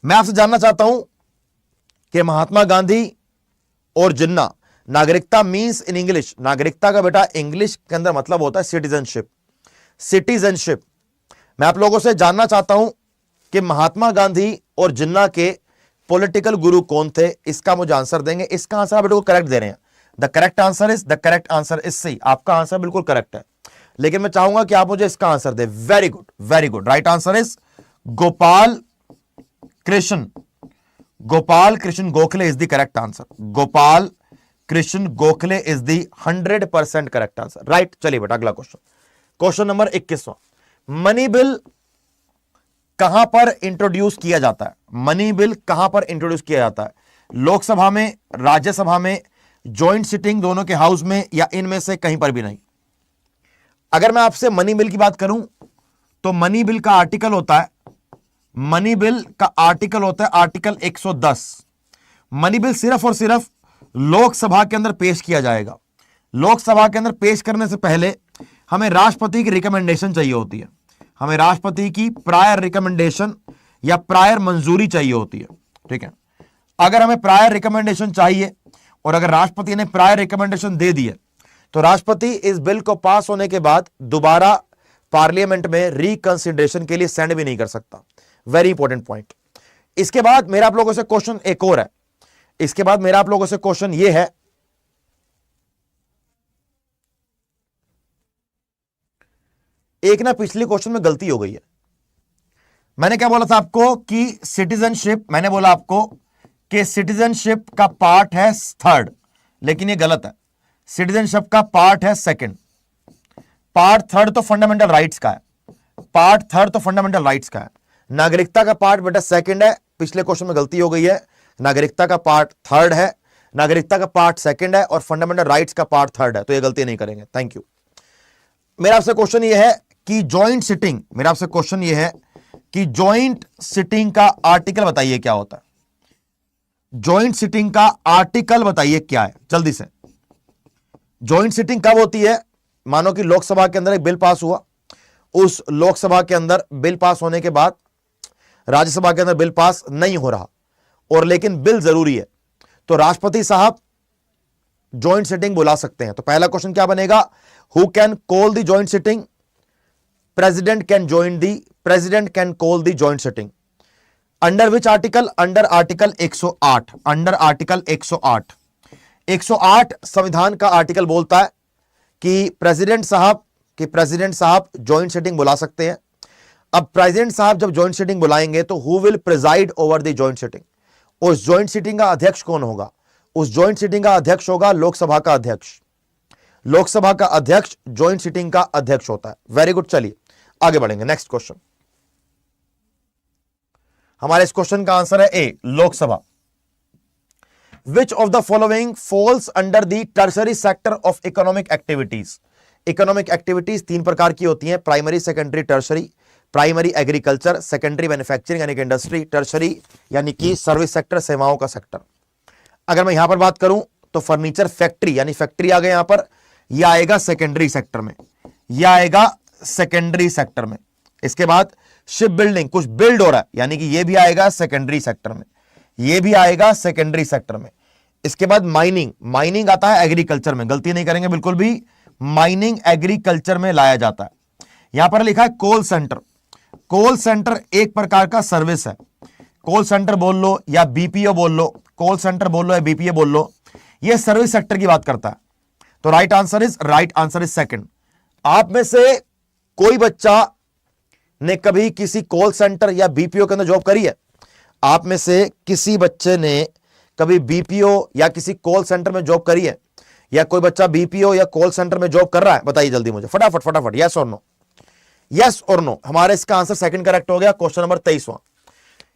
मैं आपसे जानना चाहता हूं कि महात्मा गांधी और जिन्ना, नागरिकता मींस इन इंग्लिश, नागरिकता का बेटा इंग्लिश के अंदर मतलब होता है सिटीजनशिप। मैं आप लोगों से जानना चाहता हूं कि महात्मा गांधी और जिन्ना के पॉलिटिकल गुरु कौन थे? इसका मुझे आंसर देंगे। इसका आंसर आप बिल्कुल करेक्ट दे रहे हैं। The correct answer is C. आपका आंसर बिल्कुल करेक्ट है, लेकिन मैं चाहूंगा कि आप मुझे इसका आंसर दें। Very good. Right answer is Gopal Krishna Gokhale is the correct answer. Gopal Krishna Gokhale is the 100% correct answer. Right, चलिए बेटा अगला क्वेश्चन नंबर 21वां। मनी बिल कहां पर इंट्रोड्यूस किया जाता है? लोकसभा में, राज्यसभा में, जॉइंट सिटिंग दोनों के हाउस में, या इनमें से कहीं पर भी नहीं? अगर मैं आपसे मनी बिल की बात करूं तो मनी बिल का आर्टिकल होता है आर्टिकल 110। मनी बिल सिर्फ और सिर्फ लोकसभा के अंदर पेश किया जाएगा। लोकसभा के अंदर पेश करने से पहले हमें राष्ट्रपति की रिकमेंडेशन चाहिए होती है, हमें राष्ट्रपति की प्रायर रिकमेंडेशन या प्रायर मंजूरी चाहिए होती है। ठीक है, अगर हमें प्रायर रिकमेंडेशन चाहिए और अगर राष्ट्रपति ने प्रायर रिकमेंडेशन दे दी है तो राष्ट्रपति इस बिल को पास होने के बाद दोबारा पार्लियामेंट में रिकंसिडरेशन के लिए सेंड भी नहीं कर सकता। Very important point. इसके बाद मेरा आप लोगों से क्वेश्चन एक और है, इसके बाद मेरा आप लोगों से क्वेश्चन ये है, एक ना पिछले क्वेश्चन में गलती हो गई है। मैंने क्या बोला था आपको कि सिटीजनशिप, मैंने बोला आपको कि सिटीजनशिप का पार्ट है थर्ड, लेकिन ये गलत है। सिटीजनशिप का पार्ट है सेकंड। पार्ट थर्ड तो फंडामेंटल राइट्स का है, पार्ट थर्ड तो फंडामेंटल राइट्स का है। नागरिकता का पार्ट बेटा सेकंड है, पिछले क्वेश्चन में गलती हो गई है। नागरिकता का पार्ट थर्ड है, नागरिकता का पार्ट सेकंड है और फंडामेंटल राइट्स का पार्ट थर्ड है, तो ये गलती नहीं करेंगे। Thank you. मेरा आपसे क्वेश्चन ये है कि जॉइंट सिटिंग, मेरा आपसे क्वेश्चन ये है कि जॉइंट सिटिंग का आर्टिकल बताइए क्या होता है। जॉइंट सिटिंग का आर्टिकल बताइए क्या है, जल्दी से। जॉइंट सिटिंग कब होती है? मानो कि लोकसभा के अंदर एक बिल पास हुआ, उस लोकसभा के अंदर बिल पास होने के बाद राज्यसभा के अंदर बिल पास नहीं हो रहा और लेकिन बिल जरूरी है, तो राष्ट्रपति साहब जॉइंट सिटिंग बुला सकते हैं। तो पहला क्वेश्चन क्या बनेगा? Who can call the joint sitting? President can join the, president can call the joint sitting. Under which article? Under article 108, under article 108। 108 संविधान का आर्टिकल बोलता है कि प्रेसिडेंट साहब जॉइंट सिटिंग बुला सकते हैं। अब प्रेसिडेंट साहब जब जॉइंट सिटिंग बुलाएंगे तो who will preside over the joint sitting? उस जॉइंट सिटिंग का अध्यक्ष कौन होगा? उस जॉइंट सिटिंग का अध्यक्ष होगा लोकसभा का अध्यक्ष। लोकसभा का अध्यक्ष जॉइंट सिटिंग का अध्यक्ष होता है। वेरी गुड, चलिए आगे बढ़ेंगे। नेक्स्ट क्वेश्चन, हमारे इस क्वेश्चन का आंसर है ए, Lok Sabha. Which of the following falls under the tertiary sector of economic activities? Economic activities तीन प्रकार की होती हैं, primary, secondary, tertiary. Primary agriculture, secondary manufacturing यानी कि इंडस्ट्री, टर्शरी यानी कि सर्विस सेक्टर, सेवाओं का सेक्टर। अगर मैं यहां पर बात करूं तो फर्नीचर फैक्ट्री यानी फैक्ट्री आ गए यहां पर, यह आएगा सेकेंडरी सेक्टर में, यह आएगा सेकेंडरी सेक्टर में। इसके बाद शिप बिल्डिंग, कुछ बिल्ड हो रहा है यानी कि यह भी आएगा सेकेंडरी सेक्टर में, यह भी आएगा सेकेंडरी सेक्टर में। इसके बाद माइनिंग, माइनिंग आता है एग्रीकल्चर में, गलती नहीं करेंगे बिल्कुल भी, माइनिंग एग्रीकल्चर में लाया जाता है। यहां पर लिखा है कोल सेंटर। कोल सेंटर एक प्रकार का सर्विस है, कोल सेंटर बोल लो या बीपीओ बोल लो, कोल सेंटर बोल लो या बीपीओ बोल लो, यह सर्विस सेक्टर की बात करता है। तो राइट आंसर इज सेकंड। आप में से कोई बच्चा ने कभी किसी कॉल सेंटर या बीपीओ के अंदर जॉब करी है? आप में से किसी बच्चे ने कभी बीपीओ या किसी कॉल सेंटर में जॉब करी है? या कोई बच्चा बीपीओ या कॉल सेंटर में जॉब कर रहा है? बताइए जल्दी मुझे, फटाफट फटाफट, यस और नो, यस और नो। हमारे इसका आंसर सेकंड करेक्ट हो गया। क्वेश्चन नंबर 23वां,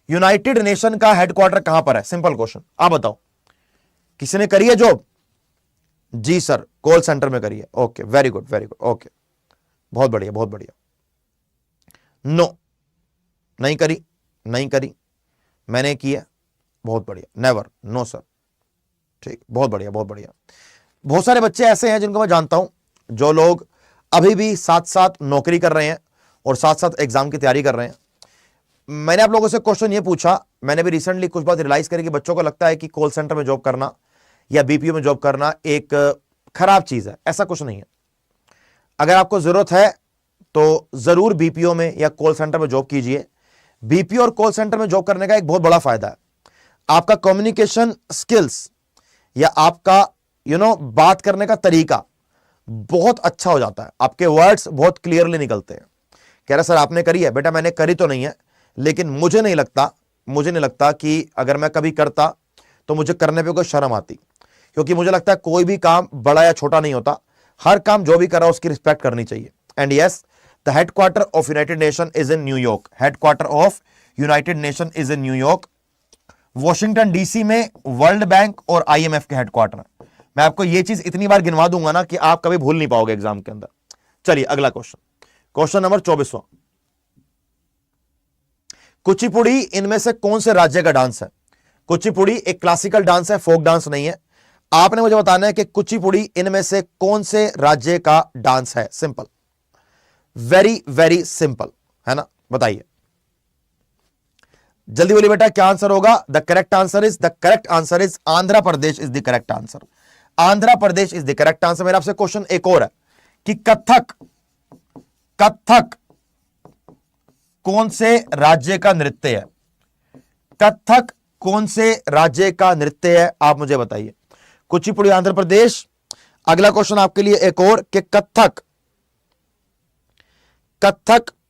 यूनाइटेड नेशन का हेडक्वार्टर कहां पर है? सिंपल क्वेश्चन, आप बताओ। किसी ने करी है जॉब? जी सर, कॉल सेंटर में करी है। Okay, very good very good, okay, बहुत बढ़िया बहुत बढ़िया। नो, नहीं करी, नहीं करी, मैंने की है, बहुत बढ़िया, नेवर, नो सर, ठीक, बहुत बढ़िया बहुत बढ़िया। बहुत सारे बच्चे ऐसे हैं जिनको मैं जानता हूं जो लोग अभी भी साथ साथ नौकरी कर रहे हैं और साथ साथ एग्जाम की तैयारी कर रहे हैं। मैंने आप लोगों से क्वेश्चन ये पूछा, मैंने भी रिसेंटली कुछ बात रियलाइज करी कि बच्चों को लगता है कि कॉल सेंटर में जॉब करना या बीपीओ में जॉब करना एक खराब चीज है। ऐसा कुछ नहीं है। अगर आपको जरूरत है तो जरूर बीपीओ में या कॉल सेंटर में जॉब कीजिए। बीपीओ और कॉल सेंटर में जॉब करने का एक बहुत बड़ा फायदा है, आपका कम्युनिकेशन स्किल्स या आपका बात करने का तरीका बहुत अच्छा हो जाता है, आपके वर्ड्स बहुत क्लियरली निकलते हैं। कह रहा सर आपने करी है? बेटा मैंने करी तो नहीं है, लेकिन मुझे नहीं लगता कि अगर मैं कभी करता तो मुझे करने पे कोई शर्म आती, क्योंकि मुझे लगता है कोई भी काम बड़ा या छोटा नहीं होता, हर काम जो भी कर रहा है उसकी रिस्पेक्ट करनी चाहिए। And yes, the headquarter of United nation is in New York. Headquarter of United nation is in New York. Washington DC में वर्ल्ड बैंक और आईएमएफ के हेडक्वार्टर है। मैं आपको यह चीज इतनी बार गिनवा दूंगा ना कि आप कभी भूल नहीं पाओगे एग्जाम के अंदर। चलिए अगला क्वेश्चन, क्वेश्चन नंबर 24वां, कुचिपुड़ी इनमें से कौन से राज्य का डांस है? कुचिपुड़ी एक क्लासिकल डांस है, फोक डांस नहीं है। आपने मुझे बताना है कि कुचिपुड़ी इनमें से कौन से राज्य का डांस है। सिंपल, वेरी वेरी सिंपल, है ना, बताइए जल्दी बोलिए बेटा, क्या आंसर होगा? The correct answer is Andhra Pradesh is the correct answer. Andhra Pradesh is the correct answer. मेरा आपसे क्वेश्चन एक और है कि कथक कौन से राज्य का नृत्य है? कथक कौन से राज्य का नृत्य है, आप मुझे बताइए। कुचिपुड़ी आंध्र प्रदेश। अगला क्वेश्चन आपके लिए एक और कि कथक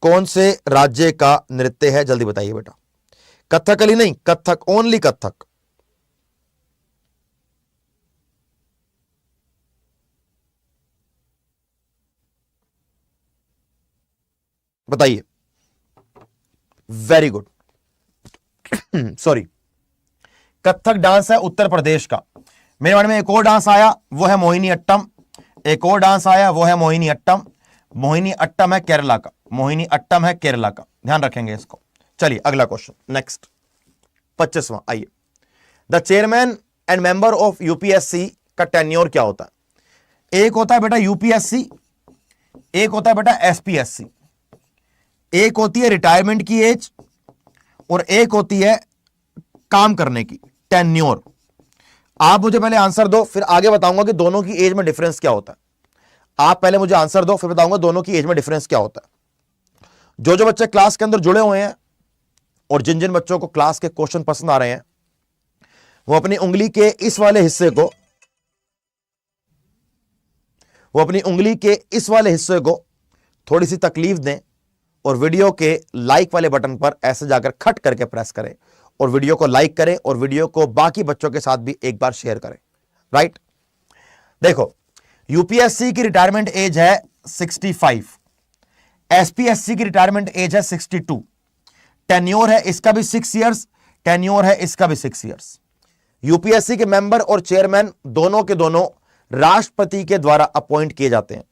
कौन से राज्य का नृत्य है, जल्दी बताइए बेटा। कथकली नहीं, कथक, ओनली कथक। बताइए। Very good. Sorry, Kathak dance है उत्तर प्रदेश का। मेरे मन में एक और डांस आया, वो है मोहिनी अट्टम। एक और डांस आया, वो है मोहिनी अट्टम। मोहिनी अट्टम है केरला का, मोहिनी अट्टम है केरला का, ध्यान रखेंगे इसको। चलिए अगला क्वेश्चन, नेक्स्ट 25वां। आइए, the chairman and member of UPSC का टेन्योर क्या होता है? एक होता है बेटा यूपीएससी, एक होता है बेटा एसपीएससी। एक होती है रिटायरमेंट की एज और एक होती है काम करने की, टेन्योर। आप मुझे पहले आंसर दो, फिर आगे बताऊंगा कि दोनों की एज में डिफरेंस क्या होता है। आप पहले मुझे आंसर दो, फिर बताऊंगा दोनों की एज में डिफरेंस क्या होता है। जो जो बच्चे क्लास के अंदर जुड़े हुए हैं और जिन जिन बच्चों को क्लास के क्वेश्चन पसंद आ रहे हैं, वो अपनी उंगली के इस वाले हिस्से को थोड़ी सी तकलीफ दें और वीडियो के लाइक वाले बटन पर ऐसे जाकर खट करके प्रेस करें और वीडियो को लाइक करें और वीडियो को बाकी बच्चों के साथ भी एक बार शेयर करें। राइट, देखो यूपीएससी की रिटायरमेंट एज है 65, एसपीएससी की रिटायरमेंट एज है 62। टेन्योर है इसका भी 6 इयर्स, टेन्योर है इसका भी 6 इयर्स। यूपीएससी के मेंबर और चेयरमैन दोनों के दोनों राष्ट्रपति के द्वारा अपॉइंट किए जाते हैं।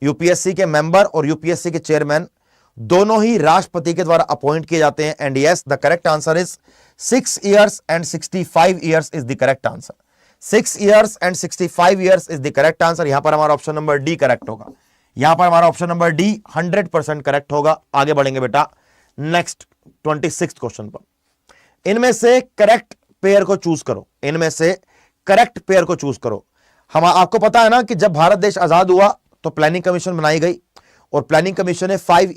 यूपीएससी के मेंबर और यूपीएससी के चेयरमैन दोनों ही राष्ट्रपति के द्वारा अपॉइंट किए जाते हैं। And yes, the correct answer is 6 years and 65 years is the correct answer. 6 years and 65 years is the correct answer. यहां पर हमारा ऑप्शन नंबर डी करेक्ट होगा। यहां पर हमारा ऑप्शन नंबर डी 100% करेक्ट होगा। आगे बढ़ेंगे बेटा नेक्स्ट 26 क्वेश्चन पर। इनमें से करेक्ट पेयर को चूज करो, इनमें से करेक्ट पेयर को चूज करो। हम आपको पता है ना कि जब भारत देश आजाद हुआ तो प्लानिंग कमीशन बनाई गई और प्लानिंग कमीशन ने 5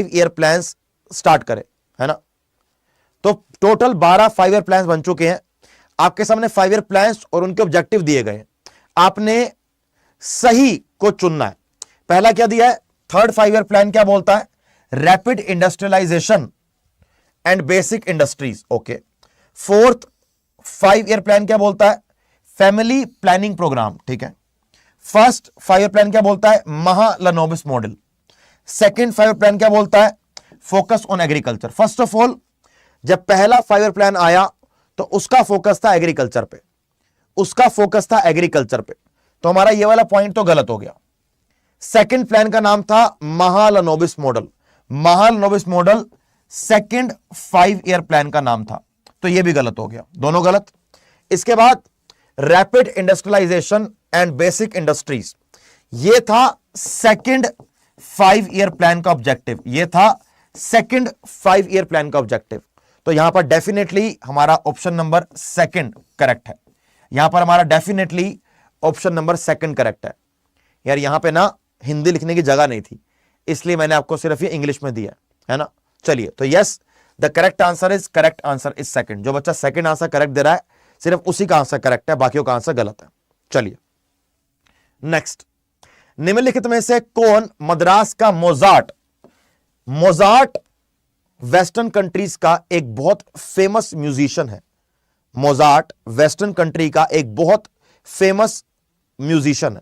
ईयर प्लान्स स्टार्ट करे, है ना। तो टोटल 12 5 ईयर प्लान्स बन चुके हैं। आपके सामने 5 ईयर प्लान्स और उनके ऑब्जेक्टिव दिए गए हैं। आपने सही को चुनना है। पहला क्या दिया है? थर्ड 5 ईयर प्लान क्या बोलता है? Rapid industrialisation and basic industries. Okay. Fourth 5 year plan क्या बोलता है? फैमिली प्लानिंग प्रोग्राम, ठीक है। फर्स्ट 5 ईयर प्लान क्या बोलता है? Mahalanobis model. Second 5 year plan क्या बोलता है? Focus on agriculture. First of all, जब पहला 5 ईयर प्लान आया तो उसका फोकस था एग्रीकल्चर पे, तो हमारा ये वाला पॉइंट तो गलत हो गया। सेकंड प्लान का नाम था Mahalanobis model second 5 year plan का नाम था, तो ये भी गलत हो गया, दोनों गलत। इसके बाद rapid industrialisation and basic industries, ये था सेकंड 5 ईयर प्लान का ऑब्जेक्टिव। तो यहां पर डेफिनेटली हमारा ऑप्शन नंबर सेकंड करेक्ट है। यहां पर हमारा definitely option number second correct है। यार यहां पे ना हिंदी लिखने की जगह नहीं थी, इसलिए मैंने आपको सिर्फ ये इंग्लिश में दिया है ना। चलिए, तो yes, the correct answer is second. जो बच्चा सेकंड आंसर करेक्ट दे रहा है सिर्फ उसी का आंसर करेक्ट है, बाकियों का आंसर गलत है। चलिए नेक्स्ट, निम्नलिखित में से कौन मद्रास का मोजार्ट वेस्टर्न कंट्रीज का एक बहुत फेमस म्यूजिशियन है। मोजार्ट वेस्टर्न कंट्री का एक बहुत फेमस म्यूजिशियन है।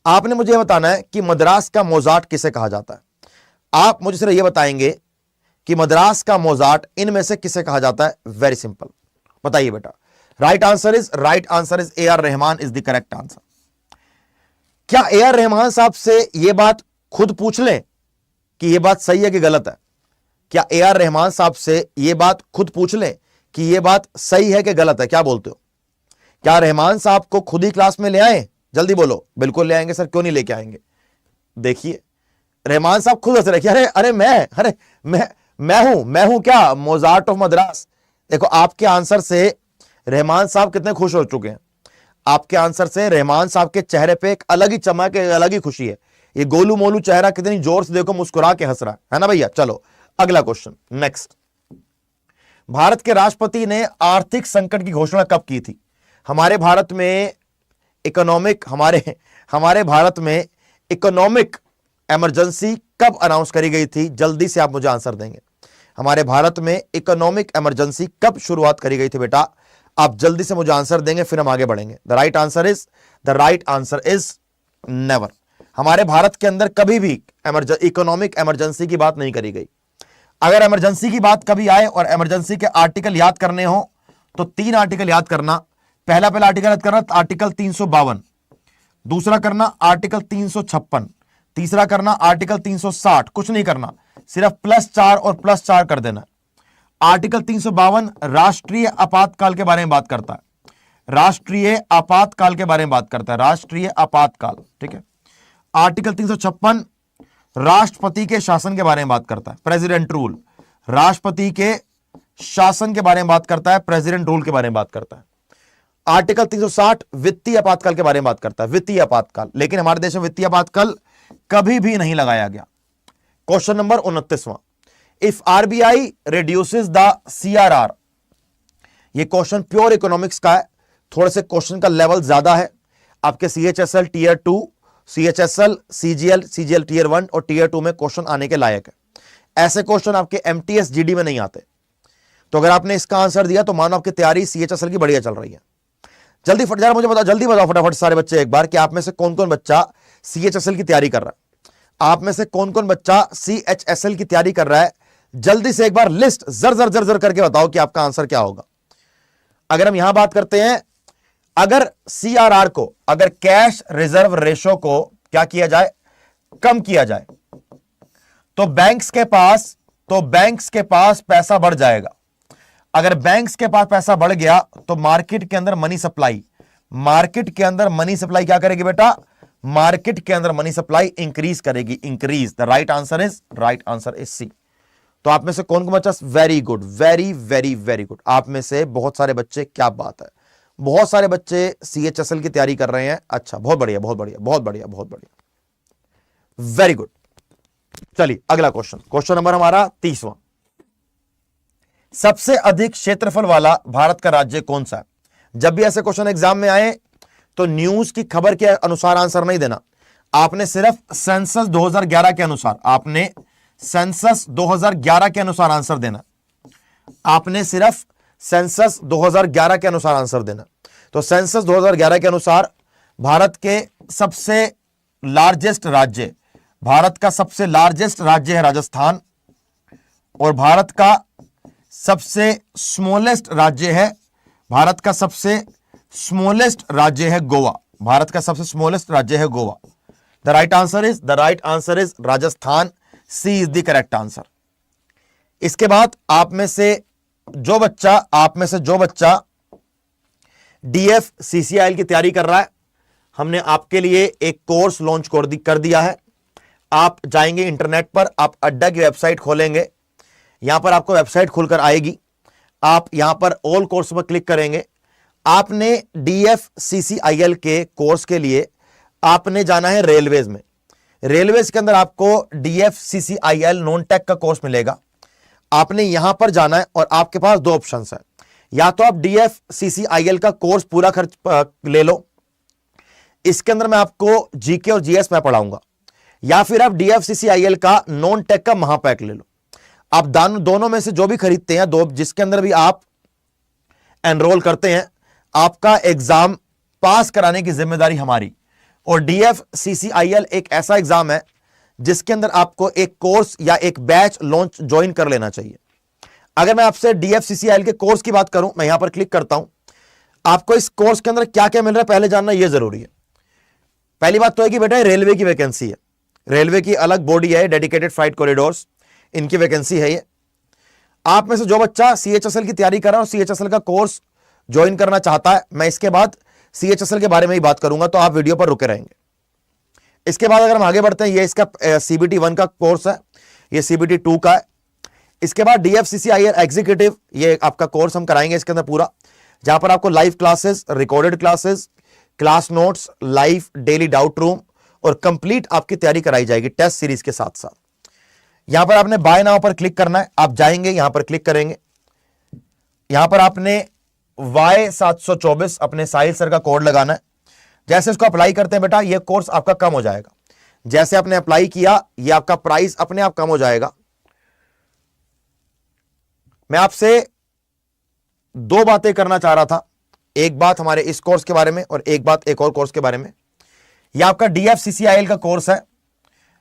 आपने मुझे बताना है कि मद्रास का मोजार्ट किसे कहा जाता है। आप मुझे सिर्फ यह बताएंगे कि मद्रास का मोजार्ट इनमें से किसे कहा जाता है। वेरी सिंपल, बताइए बेटा। Right answer is A R Rahman is the correct answer. क्या ए आर रहमान साहब से यह बात खुद पूछ लें कि यह बात सही है कि गलत है? क्या ए आर रहमान साहब से ये बात खुद पूछ लें कि ये बात सही है कि गलत है? क्या बोलते हो? क्या रहमान साहब को खुद ही क्लास में ले आए? जल्दी बोलो। बिल्कुल ले आएंगे सर, क्यों नहीं लेके आएंगे? देखिए रहमान साहब खुद हंस रहे कि अरे मैं हूं क्या मोजार्ट ऑफ मद्रास। देखो आपके आंसर से रहमान साहब कितने खुश हो चुके हैं। आपके आंसर से रहमान साहब के चेहरे पे एक अलग ही चमक, एक अलग ही खुशी है। ये गोलू मोलू चेहरा कितनी जोर से देखो मुस्कुरा के हंस रहा है ना भैया। चलो अगला क्वेश्चन नेक्स्ट। भारत के राष्ट्रपति ने आर्थिक संकट की घोषणा कब की थी? हमारे भारत में इकोनॉमिक इमरजेंसी कब अनाउंस करी गई थी? जल्दी से आप मुझे आंसर देंगे। हमारे भारत में इकोनॉमिक इमरजेंसी कब शुरुआत करी गई थी बेटा? आप जल्दी से मुझे आंसर देंगे, फिर हम आगे बढ़ेंगे। The right answer is never. हमारे भारत के अंदर कभी भी इकोनॉमिक इमरजेंसी की बात नहीं करी गई। अगर इमरजेंसी की बात कभी आए और इमरजेंसी के आर्टिकल याद करने हो तो 3 आर्टिकल याद करना। पहला आर्टिकल याद करना आर्टिकल 352, दूसरा करना आर्टिकल 356, तीसरा करना आर्टिकल 360। कुछ नहीं करना, सिर्फ +4 और +4 कर देना। आर्टिकल 352 राष्ट्रीय आपातकाल के बारे में बात करता है। राष्ट्रीय आपातकाल के बारे में बात करता है, राष्ट्रीय आपातकाल, ठीक है। आर्टिकल 356 राष्ट्रपति के शासन के बारे में बात करता है, प्रेसिडेंट रूल। राष्ट्रपति के शासन के बारे में बात करता है, प्रेसिडेंट रूल के बारे में बात करता है। आर्टिकल 360 वित्तीय आपातकाल के बारे में बात करता है, वित्तीय आपातकाल। लेकिन हमारे देश में वित्तीय आपातकाल कभी भी नहीं लगाया गया। क्वेश्चन नंबर 29वां, if RBI reduces the CRR. ये क्वेश्चन प्योर इकोनॉमिक्स का है, थोड़े से क्वेश्चन का लेवल ज्यादा है। आपके CHSL tier 2, CHSL, CGL tier 1 और टियर 2 में क्वेश्चन आने के लायक है। ऐसे क्वेश्चन आपके एमटीएस जीडी में नहीं आते। तो अगर आपने इसका आंसर दिया तो मानो आपकी तैयारी सीएचएसएल की बढ़िया चल रही है। जल्दी फटाफट मुझे बताओ, जल्दी बताओ फटाफट सारे बच्चे एक बार कि आप में से कौन कौन बच्चा सीएचएसएल की तैयारी कर रहा है। आप में से कौन कौन बच्चा सीएचएसएल की तैयारी कर रहा है? जल्दी से एक बार लिस्ट जर करके बताओ कि आपका आंसर क्या होगा। अगर हम यहां बात करते हैं, अगर सीआरआर को, अगर कैश रिजर्व रेशो को क्या किया जाए, कम किया जाए, तो बैंक्स के पास पैसा बढ़ जाएगा। अगर बैंक्स के पास पैसा बढ़ गया तो मार्केट के अंदर मनी सप्लाई क्या करेगी बेटा? मार्केट के अंदर मनी सप्लाई इंक्रीज करेगी, increase. The right answer is C. तो आप में से कौन को बच्चा very good, very very very good. आप में से बहुत सारे बच्चे, क्या बात है, बहुत सारे बच्चे सीएचएसएल की तैयारी कर रहे हैं। अच्छा, बहुत बढ़िया, बहुत बढ़िया, बहुत बढ़िया, बहुत बढ़िया, वेरी गुड। चलिए अगला क्वेश्चन नंबर हमारा 30वां। सबसे अधिक क्षेत्रफल वाला भारत का राज्य कौन सा है? जब भी ऐसे क्वेश्चन एग्जाम में आए तो न्यूज की खबर के अनुसार आंसर नहीं देना। आपने सिर्फ सेंसस 2011 के अनुसार, आपने सेंसस 2011 के अनुसार आंसर देना। आपने सिर्फ सेंसस 2011 के अनुसार आंसर देना। तो सेंसस 2011 के अनुसार भारत के सबसे लार्जेस्ट राज्य, भारत का सबसे लार्जेस्ट राज्य है राजस्थान, और भारत का सबसे स्मॉलेस्ट राज्य है, भारत का सबसे स्मॉलेस्ट राज्य है गोवा। भारत का सबसे स्मॉलेस्ट राज्य है Goa. The right answer is Rajasthan. C is the correct answer. इसके बाद आप में से जो बच्चा DFCCIL की तैयारी कर रहा है, हमने आपके लिए एक कोर्स लॉन्च कर दिया है। आप जाएंगे इंटरनेट पर, आप अड्डा की वेबसाइट खोलेंगे, यहां पर आपको वेबसाइट खुलकर आएगी। आप यहां पर ऑल कोर्स पर क्लिक करेंगे। आपने DFCCIL के कोर्स के लिए आपने जाना है रेलवेज में। रेलवेज के अंदर आपको DFCCIL नॉन टेक का कोर्स मिलेगा। आपने यहां पर जाना है और आपके पास 2 ऑप्शन है। या तो आप DFCCIL का कोर्स पूरा खर्च ले लो, इसके अंदर मैं आपको जीके और जीएस में पढ़ाऊंगा, या फिर आप DFCCIL का नॉन टेक का महापैक ले लो। आप दोनों में से जो भी खरीदते हैं, जिसके अंदर भी आप एनरोल करते हैं, आपका एग्जाम पास कराने की जिम्मेदारी हमारी। और DFCCIL एक ऐसा एग्जाम है जिसके अंदर आपको एक कोर्स या एक बैच लॉन्च ज्वाइन कर लेना चाहिए। अगर मैं आपसे DFCCIL के कोर्स की बात करूं, मैं यहां पर क्लिक करता हूं, आपको इस कोर्स के अंदर क्या क्या मिल रहा है पहले जानना यह जरूरी है। पहली बात तो है कि बेटा रेलवे की वैकेंसी है, रेलवे की अलग बॉडी है, डेडिकेटेड फ्लाइट कॉरिडोर्स, इनकी वैकेंसी है ये। आप में से जो बच्चा CHSL की तैयारी कर रहा है और CHSL का कोर्स ज्वाइन करना चाहता है, मैं इसके बाद CHSL के बारे में ही बात करूंगा, तो आप वीडियो पर रुके रहेंगे। इसके बाद अगर हम आगे बढ़ते हैं, ये इसका CBT 1 का कोर्स है, ये CBT 2 का है। इसके बाद DFCCIL एग्जीक्यूटिव, ये आपका कोर्स हम कराएंगे इसके अंदर पूरा, जहां पर आपको live classes, recorded classes, class notes, live daily doubt room और कंप्लीट आपकी तैयारी कराई जाएगी टेस्ट सीरीज के साथ साथ। यहां पर आपने बाय नाउ पर क्लिक करना है, आप जाएंगे यहां पर क्लिक करेंगे, यहां पर आपने Y724 अपने साहिल सर का कोड लगाना है। जैसे इसको अप्लाई करते हैं बेटा, ये कोर्स आपका कम हो जाएगा। जैसे आपने अप्लाई किया, ये आपका प्राइस अपने आप कम हो जाएगा। मैं आपसे दो बातें करना चाह रहा था, एक बात हमारे इस कोर्स के बारे में और एक बात एक और कोर्स के बारे में। यह आपका DFCCIL का कोर्स है,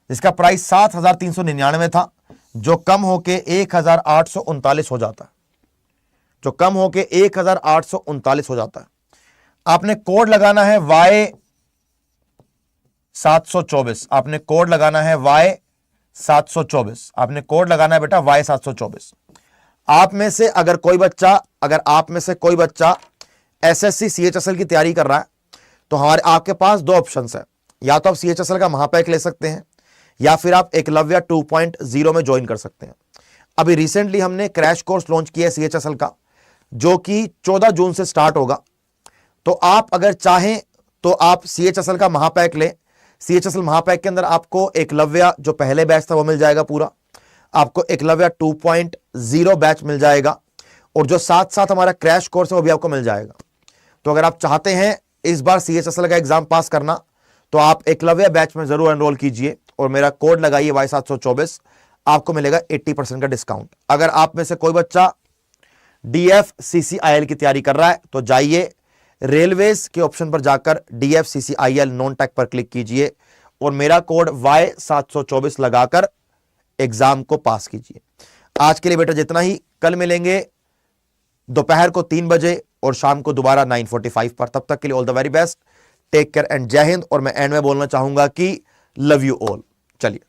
जिसका प्राइस 7,399 था, जो कम होके 1,839 हो जाता है, जो कम होके 1,839 हो जाता है। आपने कोड लगाना है Y724, आपने कोड लगाना है Y724, आपने कोड लगाना है बेटा Y724। आप में से अगर आप में से कोई बच्चा SSC CHSL की तैयारी कर रहा है, तो आपके पास दो ऑप्शंस है, या तो आप CHSL का महापैक ले सकते हैं, या फिर आप एकलव्य 2.0 में ज्वाइन कर सकते हैं। अभी रिसेंटली हमने क्रैश कोर्स लॉन्च किया है CHSL का, जो कि 14 जून से स्टार्ट होगा। तो आप अगर चाहें तो आप CHSL का महापैक लें। CHSL महापैक के अंदर आपको एकलव्य जो पहले बैच था वो मिल जाएगा पूरा, आपको एकलव्य 2.0 बैच मिल जाएगा, और जो साथ साथ हमारा क्रैश कोर्स है वो भी आपको मिल जाएगा। तो अगर आप चाहते हैं इस बार CHSL का एग्जाम पास करना, तो आप एकलव्य बैच में जरूर एनरोल कीजिए और मेरा कोड लगाइए Y724, आपको मिलेगा 80% का डिस्काउंट। अगर आप में से कोई बच्चा DFCCIL की तैयारी कर रहा है, तो जाइए रेलवेज के ऑप्शन पर जाकर DFCCIL नॉन टेक पर क्लिक कीजिए और मेरा कोड Y724 लगाकर एग्जाम को पास कीजिए। आज के लिए बेटा जितना ही, कल मिलेंगे दोपहर को 3 बजे और शाम को दोबारा 9:45 पर। तब तक के लिए all the very best, take care and जय हिंद। और मैं एंड में बोलना चाहूंगा कि लव यू ऑल। चलिए।